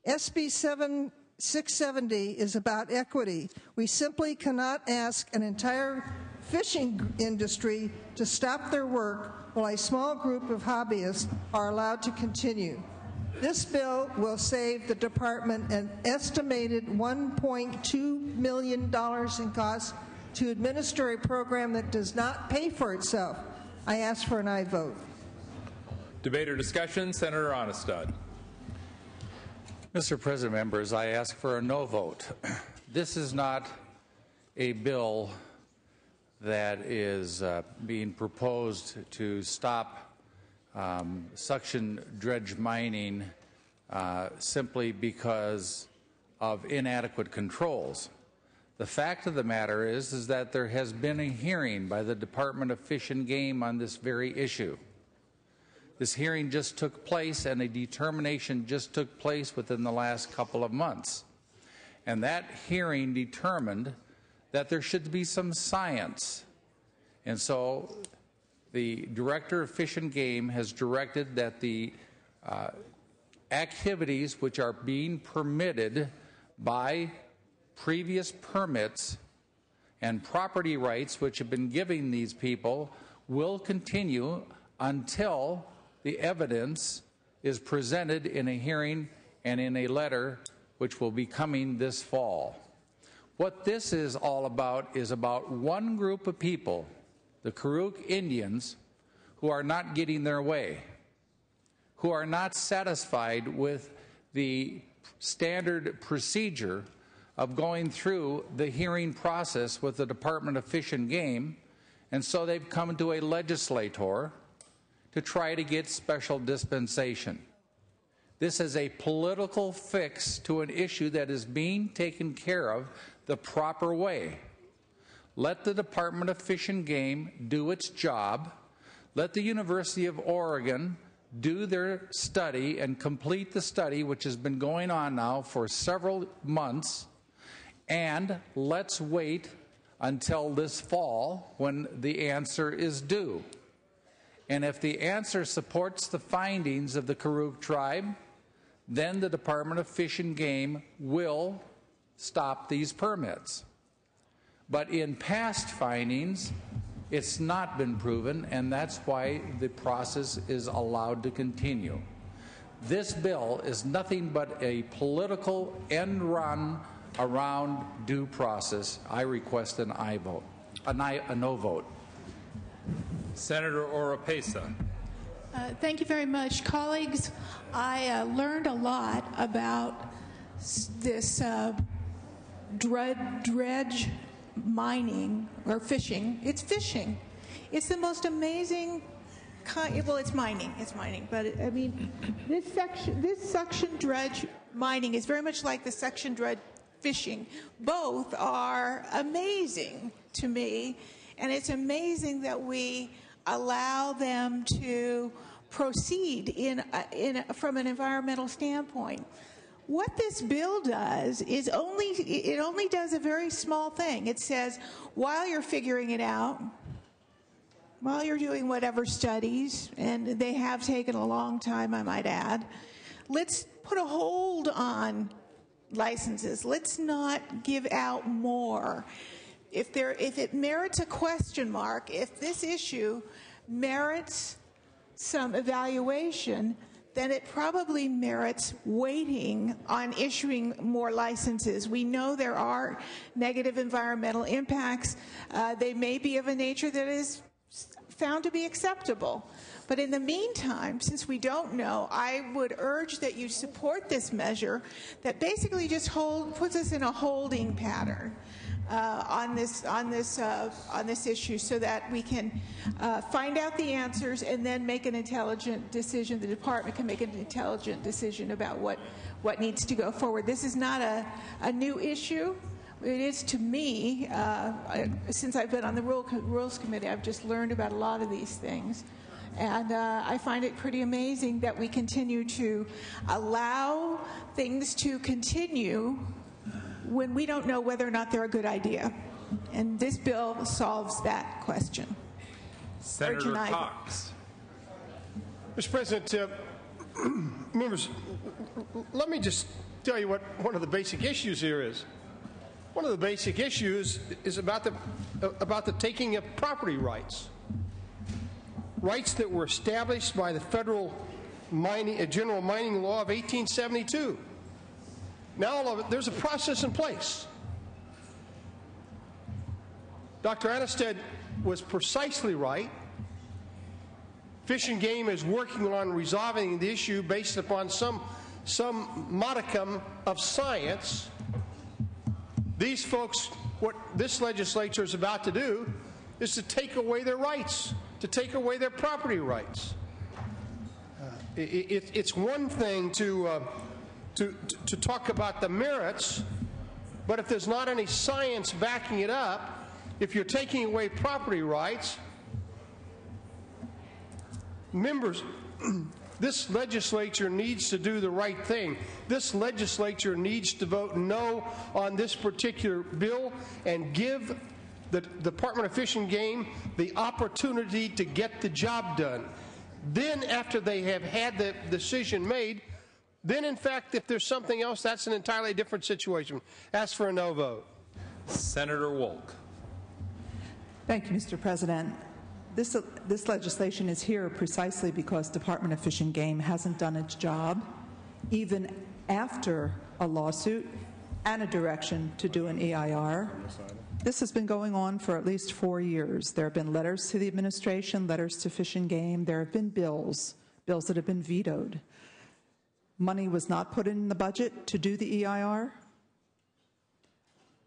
SB 670 is about equity. We simply cannot ask an entire fishing industry to stop their work while a small group of hobbyists are allowed to continue. This bill will save the department an estimated $1.2 million in costs to administer a program that does not pay for itself. I ask for an aye vote. Debate or discussion? Senator Onestad. Mr. President, members, I ask for a no vote. This is not a bill that is being proposed to stop suction dredge mining simply because of inadequate controls. The fact of the matter is that there has been a hearing by the Department of Fish and Game on this very issue. This hearing just took place, and a determination just took place within the last couple of months. And that hearing determined that there should be some science. And so the Director of Fish and Game has directed that the activities which are being permitted by previous permits and property rights which have been given these people will continue until the evidence is presented in a hearing and in a letter which will be coming this fall. What this is all about is about one group of people, the Karuk Indians, who are not getting their way, who are not satisfied with the standard procedure of going through the hearing process with the Department of Fish and Game, and so they've come to a legislator to try to get special dispensation. This is a political fix to an issue that is being taken care of the proper way. Let the Department of Fish and Game do its job. Let the University of Oregon do their study and complete the study, which has been going on now for several months. And let's wait until this fall when the answer is due. And if the answer supports the findings of the Karuk tribe, then the Department of Fish and Game will stop these permits. But in past findings, it's not been proven, and that's why the process is allowed to continue. This bill is nothing but a political end run around due process. I request an aye vote, a no vote. Senator Oropesa. Thank you very much. Colleagues, I learned a lot about this dredge mining or fishing. It's fishing. It's the most amazing well, it's mining. It's mining. But, I mean, this suction dredge mining is very much like the suction dredge fishing. Both are amazing to me, and it's amazing that we allow them to proceed from an environmental standpoint. What this bill does is it only does a very small thing. It says, while you're figuring it out, while you're doing whatever studies, and they have taken a long time, I might add, let's put a hold on licenses. Let's not give out more. If it merits a question mark, if this issue merits some evaluation, then it probably merits waiting on issuing more licenses. We know there are negative environmental impacts. They may be of a nature that is found to be acceptable. But in the meantime, since we don't know, I would urge that you support this measure that basically just puts us in a holding pattern on this issue, so that we can find out the answers and then make an intelligent decision. The department can make an intelligent decision about what needs to go forward. This is not a new issue. It is to me. Since I've been on the Rules Committee, I've just learned about a lot of these things. And I find it pretty amazing that we continue to allow things to continue when we don't know whether or not they're a good idea. And this bill solves that question. Senator Cox. Mr. President, members, let me just tell you what one of the basic issues here is. One of the basic issues is about the taking of property rights. Rights that were established by the federal general mining law of 1872. Now there's a process in place. Dr. Anasted was precisely right. Fish and Game is working on resolving the issue based upon some modicum of science. These folks, what this legislature is about to do is to take away their rights, to take away their property rights. It's one thing to talk about the merits, but if there's not any science backing it up, if you're taking away property rights, members, this legislature needs to do the right thing. This legislature needs to vote no on this particular bill and give the Department of Fish and Game the opportunity to get the job done. Then, after they have had the decision made, then, in fact, if there's something else, that's an entirely different situation. Ask for a no vote. Senator Wolk. Thank you, Mr. President. This legislation is here precisely because Department of Fish and Game hasn't done its job, even after a lawsuit and a direction to do an EIR. This has been going on for at least 4 years. There have been letters to the administration, letters to Fish and Game. There have been bills that have been vetoed. Money was not put in the budget to do the EIR.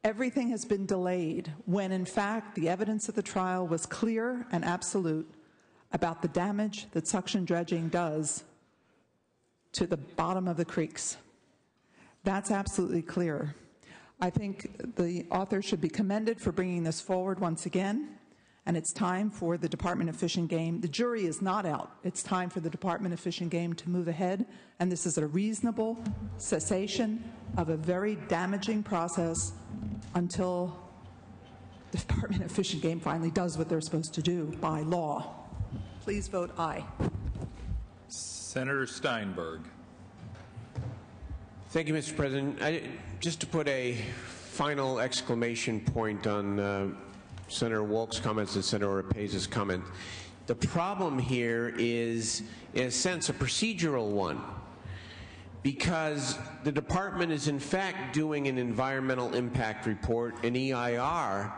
Everything has been delayed when, in fact, the evidence at the trial was clear and absolute about the damage that suction dredging does to the bottom of the creeks. That's absolutely clear. I think the author should be commended for bringing this forward once again, and it's time for the Department of Fish and Game. The jury is not out. It's time for the Department of Fish and Game to move ahead, and this is a reasonable cessation of a very damaging process until the Department of Fish and Game finally does what they're supposed to do by law. Please vote aye. Senator Steinberg. Thank you, Mr. President. Just to put a final exclamation point on Senator Wolk's comments and Senator Orepiez's comment, the problem here is, in a sense, a procedural one, because the department is in fact doing an environmental impact report, an EIR,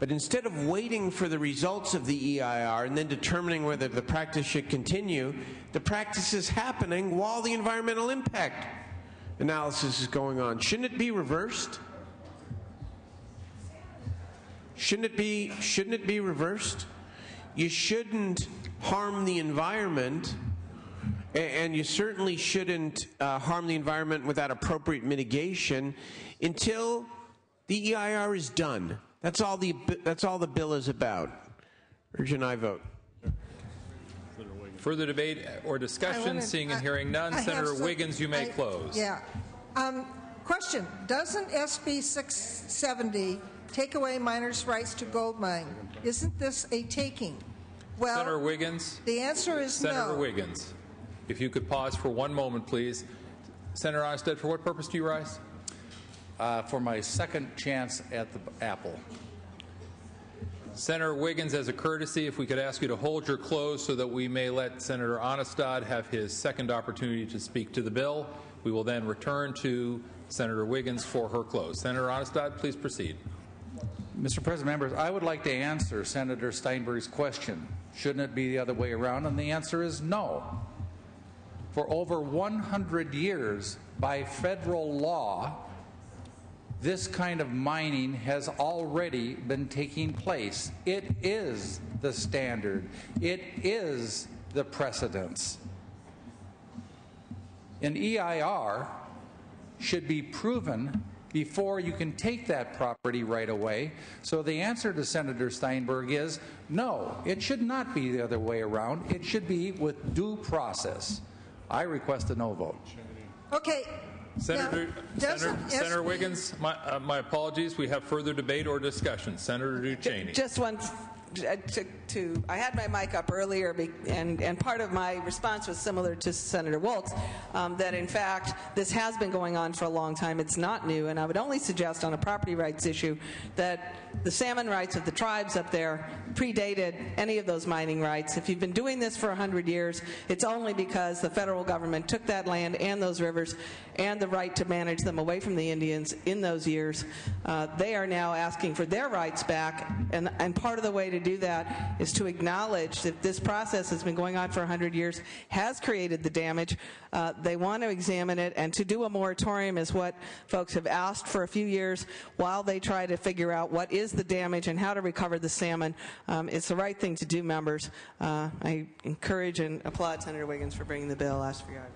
but instead of waiting for the results of the EIR and then determining whether the practice should continue, the practice is happening while the environmental impact analysis is going on. Shouldn't it be reversed? Shouldn't it be reversed? You shouldn't harm the environment, and you certainly shouldn't harm the environment without appropriate mitigation until the EIR is done. That's all the bill is about. Urge an aye vote. Further debate or discussion? Seeing and hearing none. Senator Wiggins, you may close. Yeah. Question. Doesn't SB 670 take away miners' rights to gold mine? Isn't this a taking? Well, Senator Wiggins? The answer is no. Senator Wiggins, if you could pause for one moment, please. Senator Onestad, for what purpose do you rise? For my second chance at the apple. Senator Wiggins, as a courtesy, if we could ask you to hold your close so that we may let Senator Onestad have his second opportunity to speak to the bill. We will then return to Senator Wiggins for her close. Senator Onestad, please proceed. Mr. President, members, I would like to answer Senator Steinberg's question. Shouldn't it be the other way around? And the answer is no. For over 100 years, by federal law, this kind of mining has already been taking place. It is the standard. It is the precedence. An EIR should be proven before you can take that property right away. So the answer to Senator Steinberg is no, it should not be the other way around. It should be with due process. I request a no vote. Okay. Senator Wiggins, my apologies. We have further debate or discussion. Senator Ducheney. Just one. I had my mic up earlier, and part of my response was similar to Senator Wolk's, that in fact this has been going on for a long time. It's not new, and I would only suggest on a property rights issue that the salmon rights of the tribes up there predated any of those mining rights. If you've been doing this for 100 years, it's only because the federal government took that land and those rivers and the right to manage them away from the Indians in those years. They are now asking for their rights back, and part of the way to do that is to acknowledge that this process has been going on for 100 years, has created the damage. They want to examine it, and to do a moratorium is what folks have asked for a few years while they try to figure out what is is the damage and how to recover the salmon. It's the right thing to do, members. I encourage and applaud Senator Wiggins for bringing the bill. Ask for your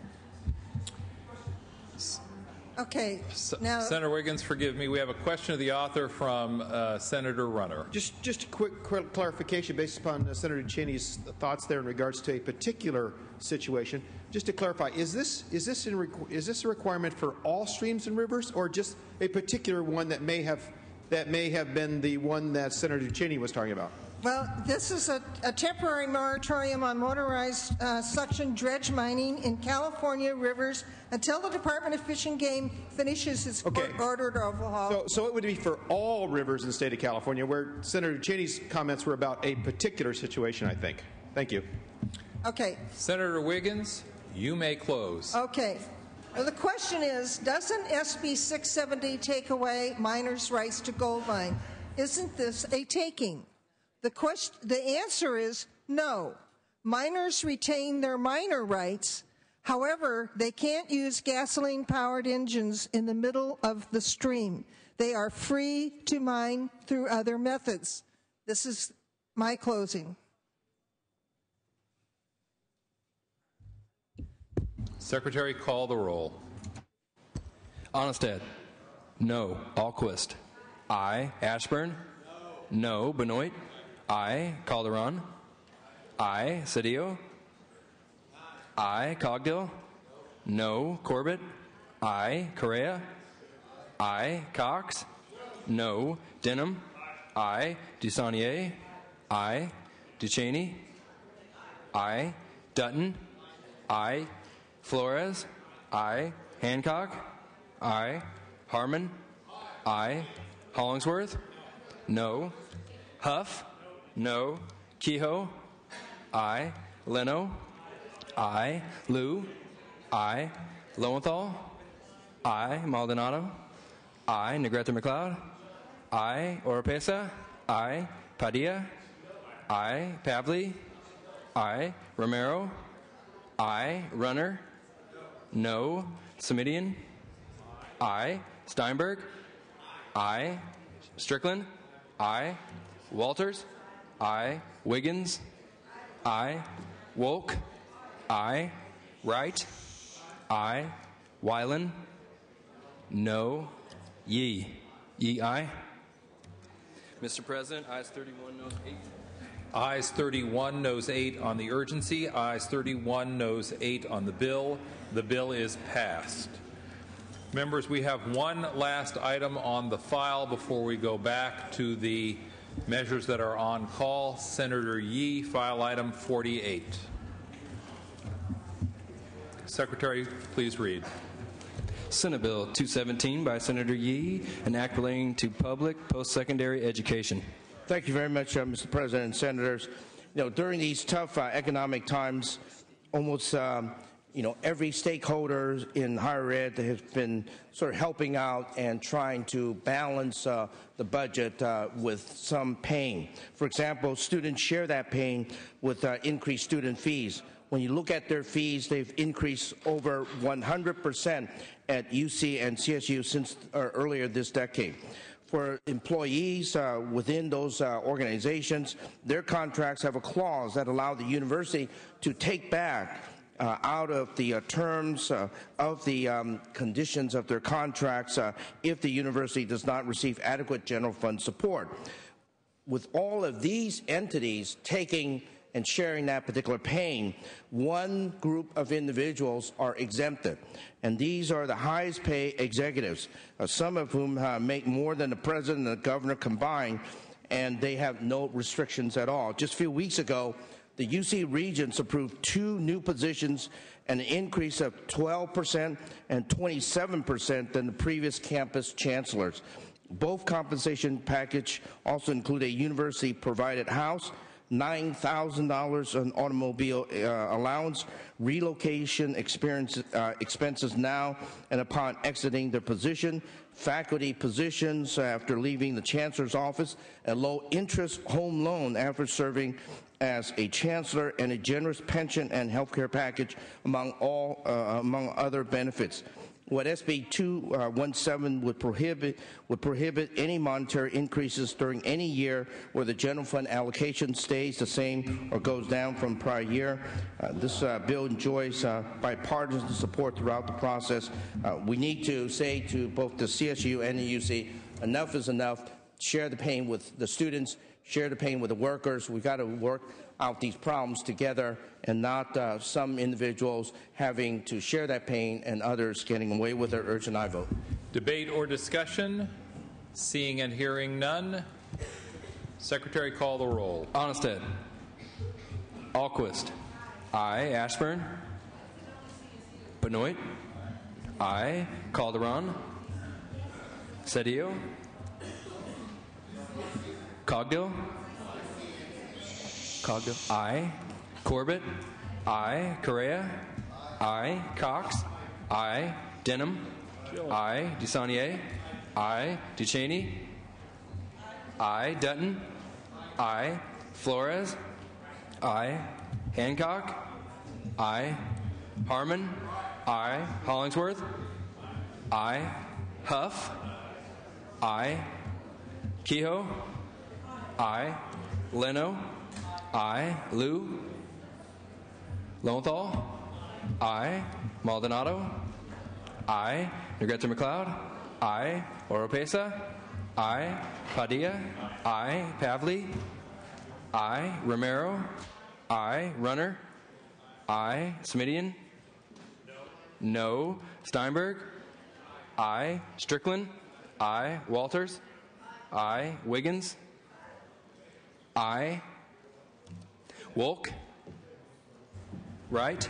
Okay. Now, Senator Wiggins, forgive me. We have a question of the author from Senator Runner. Just a quick clarification based upon Senator Cheney's thoughts there in regards to a particular situation. Just to clarify, is this a requirement for all streams and rivers, or just a particular one that may have been the one that Senator Cheney was talking about? well, this is a temporary moratorium on motorized suction dredge mining in California rivers until the Department of Fish and Game finishes its ordered overhaul. So it would be for all rivers in the state of California, where Senator Cheney's comments were about a particular situation, I think. Thank you. Okay. Senator Wiggins, you may close. Okay. Well, the question is, doesn't SB 670 take away miners' rights to gold mine? Isn't this a taking? The answer is no. Miners retain their miner rights. However, they can't use gasoline-powered engines in the middle of the stream. They are free to mine through other methods. This is my closing. Secretary, call the roll. Onestad. No. Alquist. Aye. Ashburn. No. Benoit. Aye. Calderon. Aye. Cedillo. Aye. Cogdill. No. Corbett. Aye. Correa. Aye. Cox. No. Denham. Aye. Dusanier. Aye. Ducheney. Aye. Dutton. Aye. Flores. Aye. Hancock. Aye. Harmon. Aye. Hollingsworth. No. Huff. No. Kehoe. Aye. Leno. Aye. Liu. Aye. Lowenthal. Aye. Maldonado. Aye. Negrete McLeod. Aye. Oropesa. Aye. Padilla. Aye. Pavley. Aye. Romero. Aye. Runner. No. Semidian. Aye. Steinberg. Aye. Strickland. Aye. Walters. Aye. Wiggins. Aye. Wolk. Aye. Wright. Aye. Weiland. No. Yee. Yee, aye. Mr. President, ayes 31, noes 8. Ayes 31, noes 8 on the urgency. Ayes 31, noes 8 on the bill. The bill is passed. Members, we have one last item on the file before we go back to the measures that are on call. Senator Yee, file item 48. Secretary, please read. Senate Bill 217 by Senator Yee, an act relating to public post-secondary education. Thank you very much, Mr. President and Senators. During these tough economic times, almost every stakeholder in higher ed has been sort of helping out and trying to balance the budget with some pain. For example, students share that pain with increased student fees. When you look at their fees, they've increased over 100% at UC and CSU since earlier this decade. For employees within those organizations, their contracts have a clause that allows the university to take back out of the terms of the conditions of their contracts if the university does not receive adequate general fund support. With all of these entities taking and sharing that particular pain, one group of individuals are exempted, and these are the highest paid executives, some of whom make more than the president and the governor combined, and they have no restrictions at all. Just a few weeks ago, the UC Regents approved 2 new positions, an increase of 12% and 27% than the previous campus chancellors. Both compensation package also include a university-provided house, $9,000 an automobile allowance, relocation expenses now and upon exiting their position, faculty positions after leaving the chancellor's office, a low-interest home loan after serving as a chancellor, and a generous pension and health care package among other benefits. What SB 217 would prohibit any monetary increases during any year where the general fund allocation stays the same or goes down from prior year. This bill enjoys bipartisan support throughout the process. We need to say to both the CSU and the UC, enough is enough. Share the pain with the students, share the pain with the workers. We've got to work out these problems together and not some individuals having to share that pain and others getting away with it. Urge an aye vote. Debate or discussion? Seeing and hearing none. Secretary, call the roll. Onnested. Alquist. Aye. Ashburn. Benoit. Aye. Calderon. Cedillo. Cogdill. Aye. Corbett. Aye. Correa. Aye. Cox. Aye. Denham. Aye. DeSaulnier. Aye. Duchesne. Aye. Dutton. Aye. Flores. Aye. Hancock. Aye. Harmon. Aye. Hollingsworth. Aye. Huff. Aye. Kehoe. Aye. Leno. Aye. Liu. Lowenthal. Aye. Maldonado. Aye. Negrete McLeod. Aye. Oropesa. Aye. Padilla. Aye. Pavley. Aye. Romero. Aye. Runner. Aye. Smidian. No. Steinberg. Aye. Strickland. Aye. Walters. Aye. Wiggins. Aye. Wolk. Wright.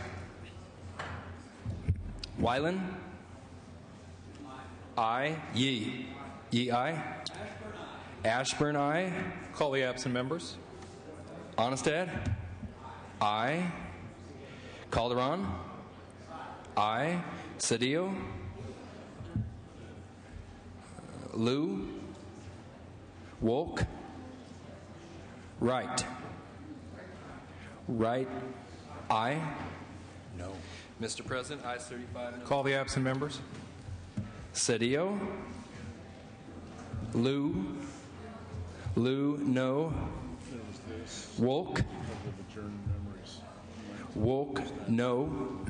Weiland. Aye. Yee. Yee aye. Ashburn aye. Call the absent members. Onnested. Aye. Calderon. Aye. Cedillo. Liu. Wolk. Wright. Wright. Aye. No. Mr. President, ayes 35. No. Call the absent members. Cedillo. Liu. Liu, no. Wolk. Wolk, no.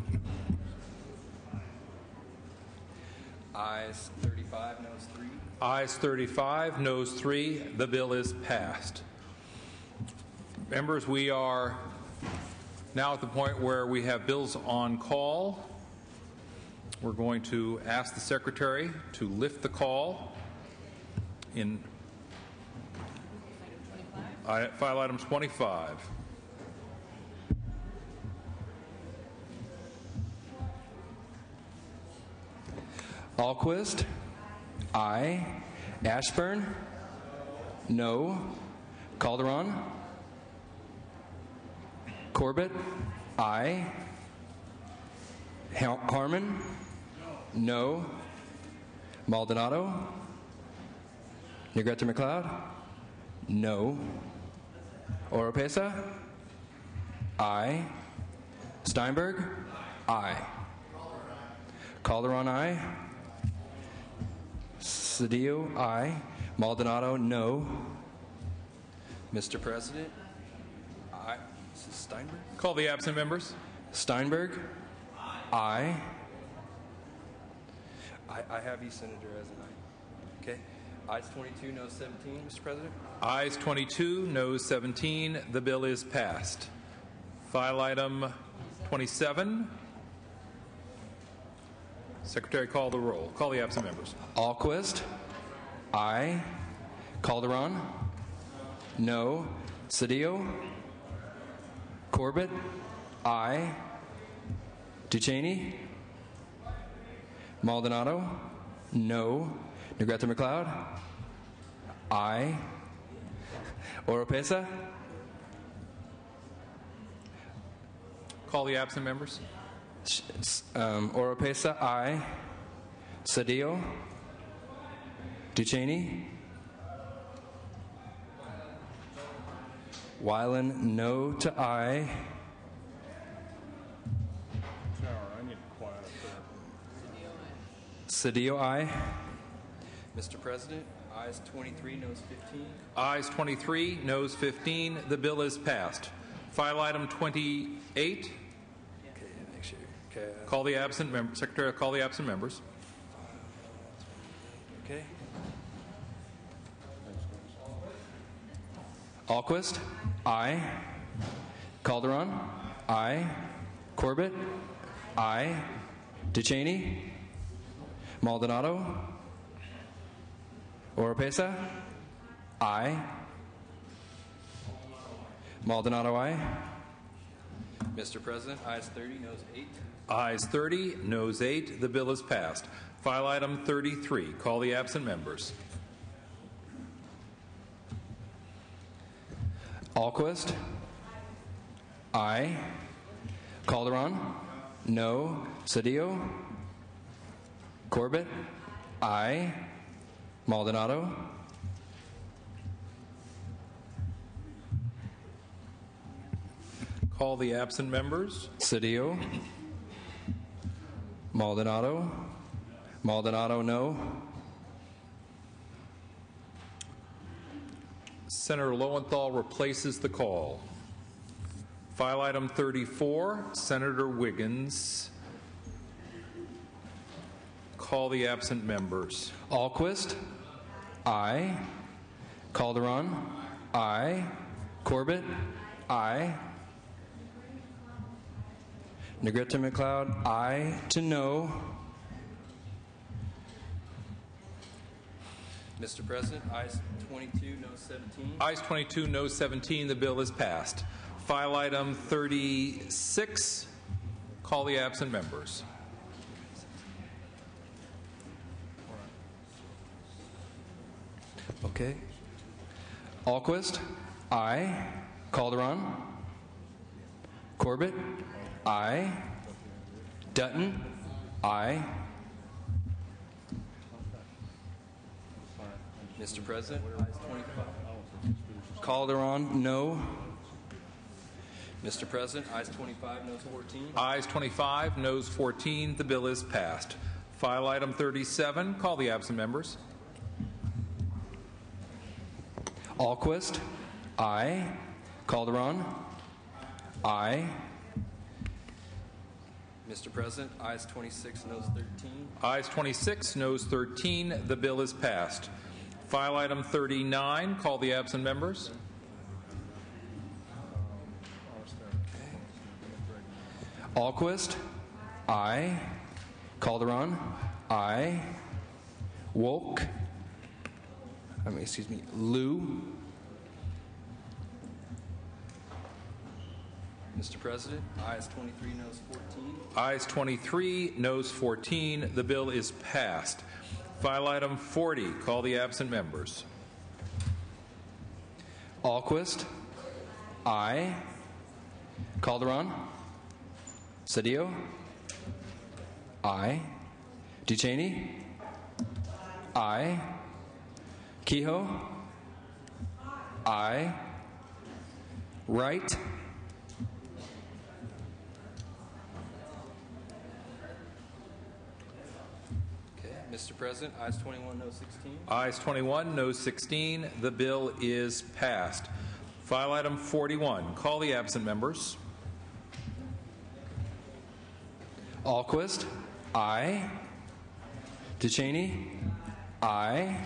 Ayes 35, noes 3. Ayes 35, noes 3. The bill is passed. Members, we are now at the point where we have bills on call. We're going to ask the Secretary to lift the call in file item 25. Alquist. Aye. Ashburn. No. Calderon. Corbett. Aye. Harmon. No. Maldonado. Negrete McLeod. No. Oropesa. Aye. Steinberg. Aye. Calderon. Aye. Cedillo. Aye. Maldonado. No. Mr. President. Aye. This is Steinberg. Call the absent members. Steinberg. Aye. I have you, Senator, as an aye. Okay. Ayes 22, noes 17, Mr. President. Ayes 22, noes 17. The bill is passed. File item 27. Secretary, call the roll. Call the absent members. Alquist. Aye. Calderon. No. Cedillo. Corbett. Aye. Duchesne. Maldonado. No. Negrete McLeod. Aye. Oropesa. Call the absent members. Oropesa. Aye. Cedillo. Duchesne. Weiland. No to aye. Cedillo, aye. Mr. President, ayes 23, noes 15. Ayes 23, noes 15. The bill is passed. File item 28. Okay, make sure. Okay. Call the absent member. Secretary, call the absent members. Okay. Alquist, aye. Calderon, aye. Corbett, aye. DeCheney, Maldonado, Oropesa, aye. Maldonado, aye. Mr. President, ayes 30, noes 8. Ayes 30, noes 8. The bill is passed. File item 33. Call the absent members. Alquist, aye. Calderon, no. Cedillo, Corbett, aye. Maldonado, Call the absent members. Cedillo, Maldonado, Maldonado, no. Senator Lowenthal replaces the call. File item 34, Senator Wiggins. Call the absent members. Alquist, aye. Calderon, aye. Corbett, aye. Negrete McLeod, aye to no. Mr. President, ayes 22, no 17. Ayes 22, no 17. The bill is passed. File item 36. Call the absent members. Okay. Alquist, aye. Calderon, Corbett, aye. Dutton, aye. Mr. President, ayes 25. Calderon, no. Mr. President, ayes 25, noes 14. Ayes 25, noes 14. The bill is passed. File item 37. Call the absent members. Alquist, aye. Calderon, aye. Mr. President, ayes 26, noes 13. Ayes 26, noes 13. The bill is passed. File item 39. Call the absent members. Alquist, aye. Calderon, aye. Lou. Mr. President, ayes 23, noes 14. Ayes 23, noes 14. The bill is passed. File item 40. Call the absent members. Alquist, aye. Calderon, Cedillo, aye. DeCheney, aye. Kehoe, aye. Wright, Mr. President, ayes 21, no 16. Ayes 21, no 16. The bill is passed. File item 41. Call the absent members. Alquist, aye. DeCheney, aye.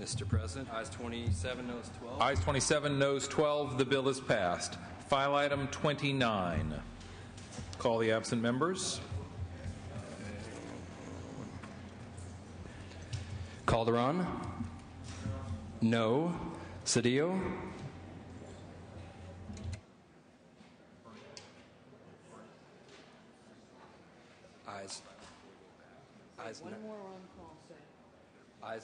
Mr. President, ayes 27, noes 12. Ayes 27, noes 12. The bill is passed. File item 29. Call the absent members. Calderon, no. Cedillo, ayes. Ayes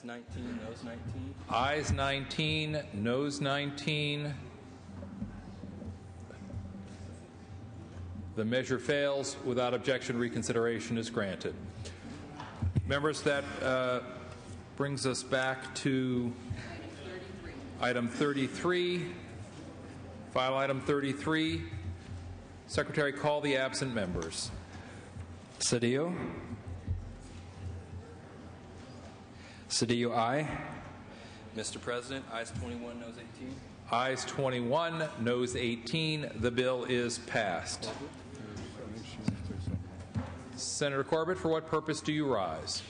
19, noes 19. Ayes 19, noes 19. The measure fails. Without objection, reconsideration is granted. Members, that brings us back to item 33. File item 33. Secretary, call the absent members. Cedillo, Cedillo, aye. Mr. President, ayes 21, noes 18. Ayes 21, noes 18. The bill is passed. Senator Corbett, for what purpose do you rise?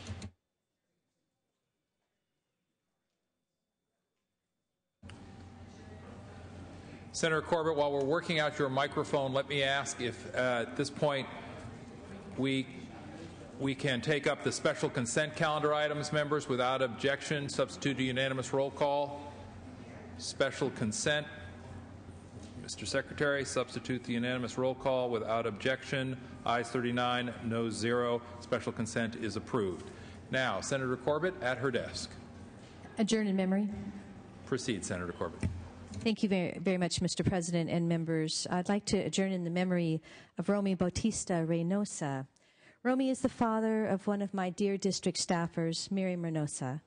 Senator Corbett, while we're working out your microphone, let me ask if at this point we can take up the special consent calendar items, members, without objection. Substitute a unanimous roll call. Special consent. Mr. Secretary, substitute the unanimous roll call without objection. Ayes 39, noes 0. Special consent is approved. Now, Senator Corbett at her desk. Adjourn in memory. Proceed, Senator Corbett. Thank you very, very much, Mr. President and members. I'd like to adjourn in the memory of Romy Bautista Reynosa. Romy is the father of one of my dear district staffers, Miriam Reynosa.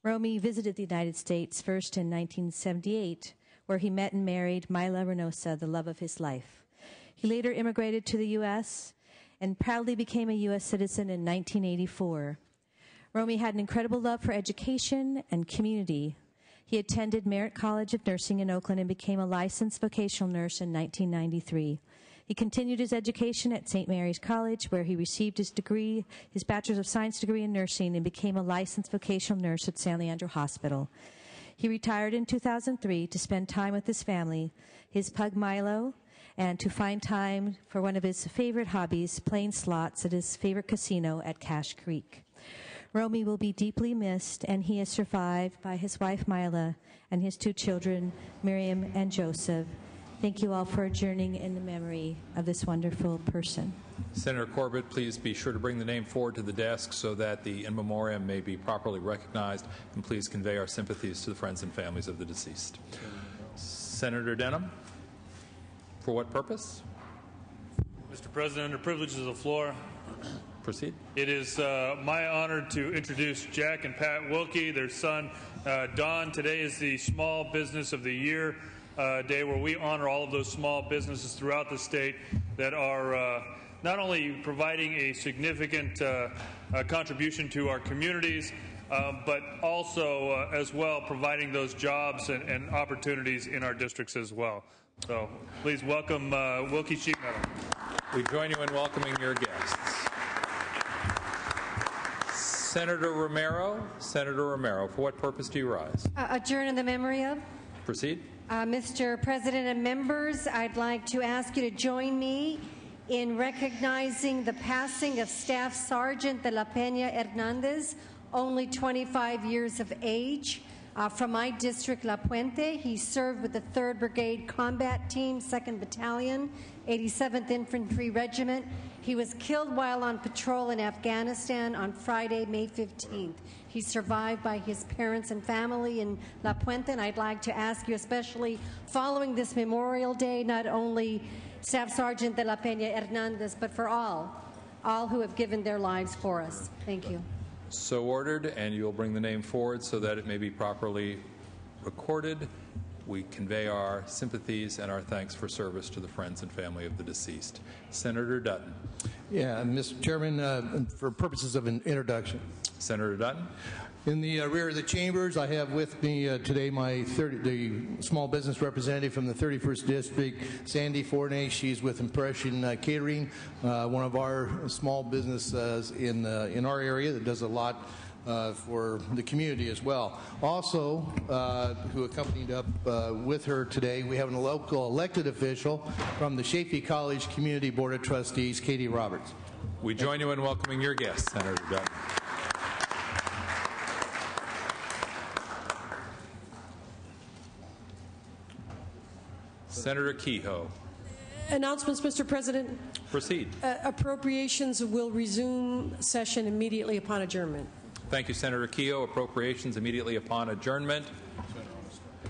Romy visited the United States first in 1978, where he met and married Myla Reynosa, the love of his life. He later immigrated to the U.S. and proudly became a U.S. citizen in 1984. Romy had an incredible love for education and community. He attended Merritt College of Nursing in Oakland and became a licensed vocational nurse in 1993. He continued his education at St. Mary's College, where he received his degree, his Bachelor's of Science degree in nursing, and became a licensed vocational nurse at San Leandro Hospital. He retired in 2003 to spend time with his family, his pug Milo, and to find time for one of his favorite hobbies, playing slots at his favorite casino at Cache Creek. Romy will be deeply missed, and he is survived by his wife Myla and his two children, Miriam and Joseph. Thank you all for adjourning in the memory of this wonderful person. Senator Corbett, please be sure to bring the name forward to the desk so that the in memoriam may be properly recognized, and please convey our sympathies to the friends and families of the deceased. Senator Denham, for what purpose? Mr. President, under privileges of the floor, proceed. It is my honor to introduce Jack and Pat Wilkie, their son Don. Today is the Small Business of the Year day, where we honor all of those small businesses throughout the state that are not only providing a significant contribution to our communities, but also as well providing those jobs and opportunities in our districts as well. So please welcome Wilkie Sheet Metal. We join you in welcoming your guests. Senator Romero, for what purpose do you rise? Adjourn in the memory of? Proceed. Mr. President and members, I'd like to ask you to join me in recognizing the passing of Staff Sergeant De La Peña Hernandez, only 25 years of age. From my district, La Puente, he served with the 3rd Brigade Combat Team, 2nd Battalion, 87th Infantry Regiment. He was killed while on patrol in Afghanistan on Friday, May 15th. He's survived by his parents and family in La Puente, and I'd like to ask you, especially following this Memorial Day, not only Staff Sergeant De La Peña Hernandez, but for all who have given their lives for us. Thank you. So ordered, and you'll bring the name forward so that it may be properly recorded. We convey our sympathies and our thanks for service to the friends and family of the deceased. Senator Dutton. Yeah, Mr. Chairman, for purposes of an introduction. Senator Dutton. In the rear of the chambers, I have with me today the small business representative from the 31st District, Sandy Forney. She's with Impression Catering, one of our small businesses in our area that does a lot for the community as well. Also, who accompanied up with her today, we have a local elected official from the Chaffey College Community Board of Trustees, Katie Roberts. We join you in welcoming your guests, Senator Dutton. Senator Kehoe. Announcements, Mr. President. Proceed. Appropriations will resume session immediately upon adjournment. Thank you, Senator Kehoe. Appropriations immediately upon adjournment.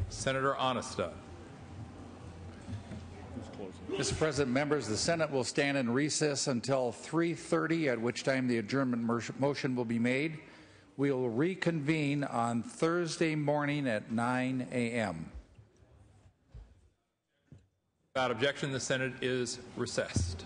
Senator Onesta. Mr. President, members, the Senate will stand in recess until 3:30, at which time the adjournment motion will be made. We will reconvene on Thursday morning at 9 a.m. Without objection, the Senate is recessed.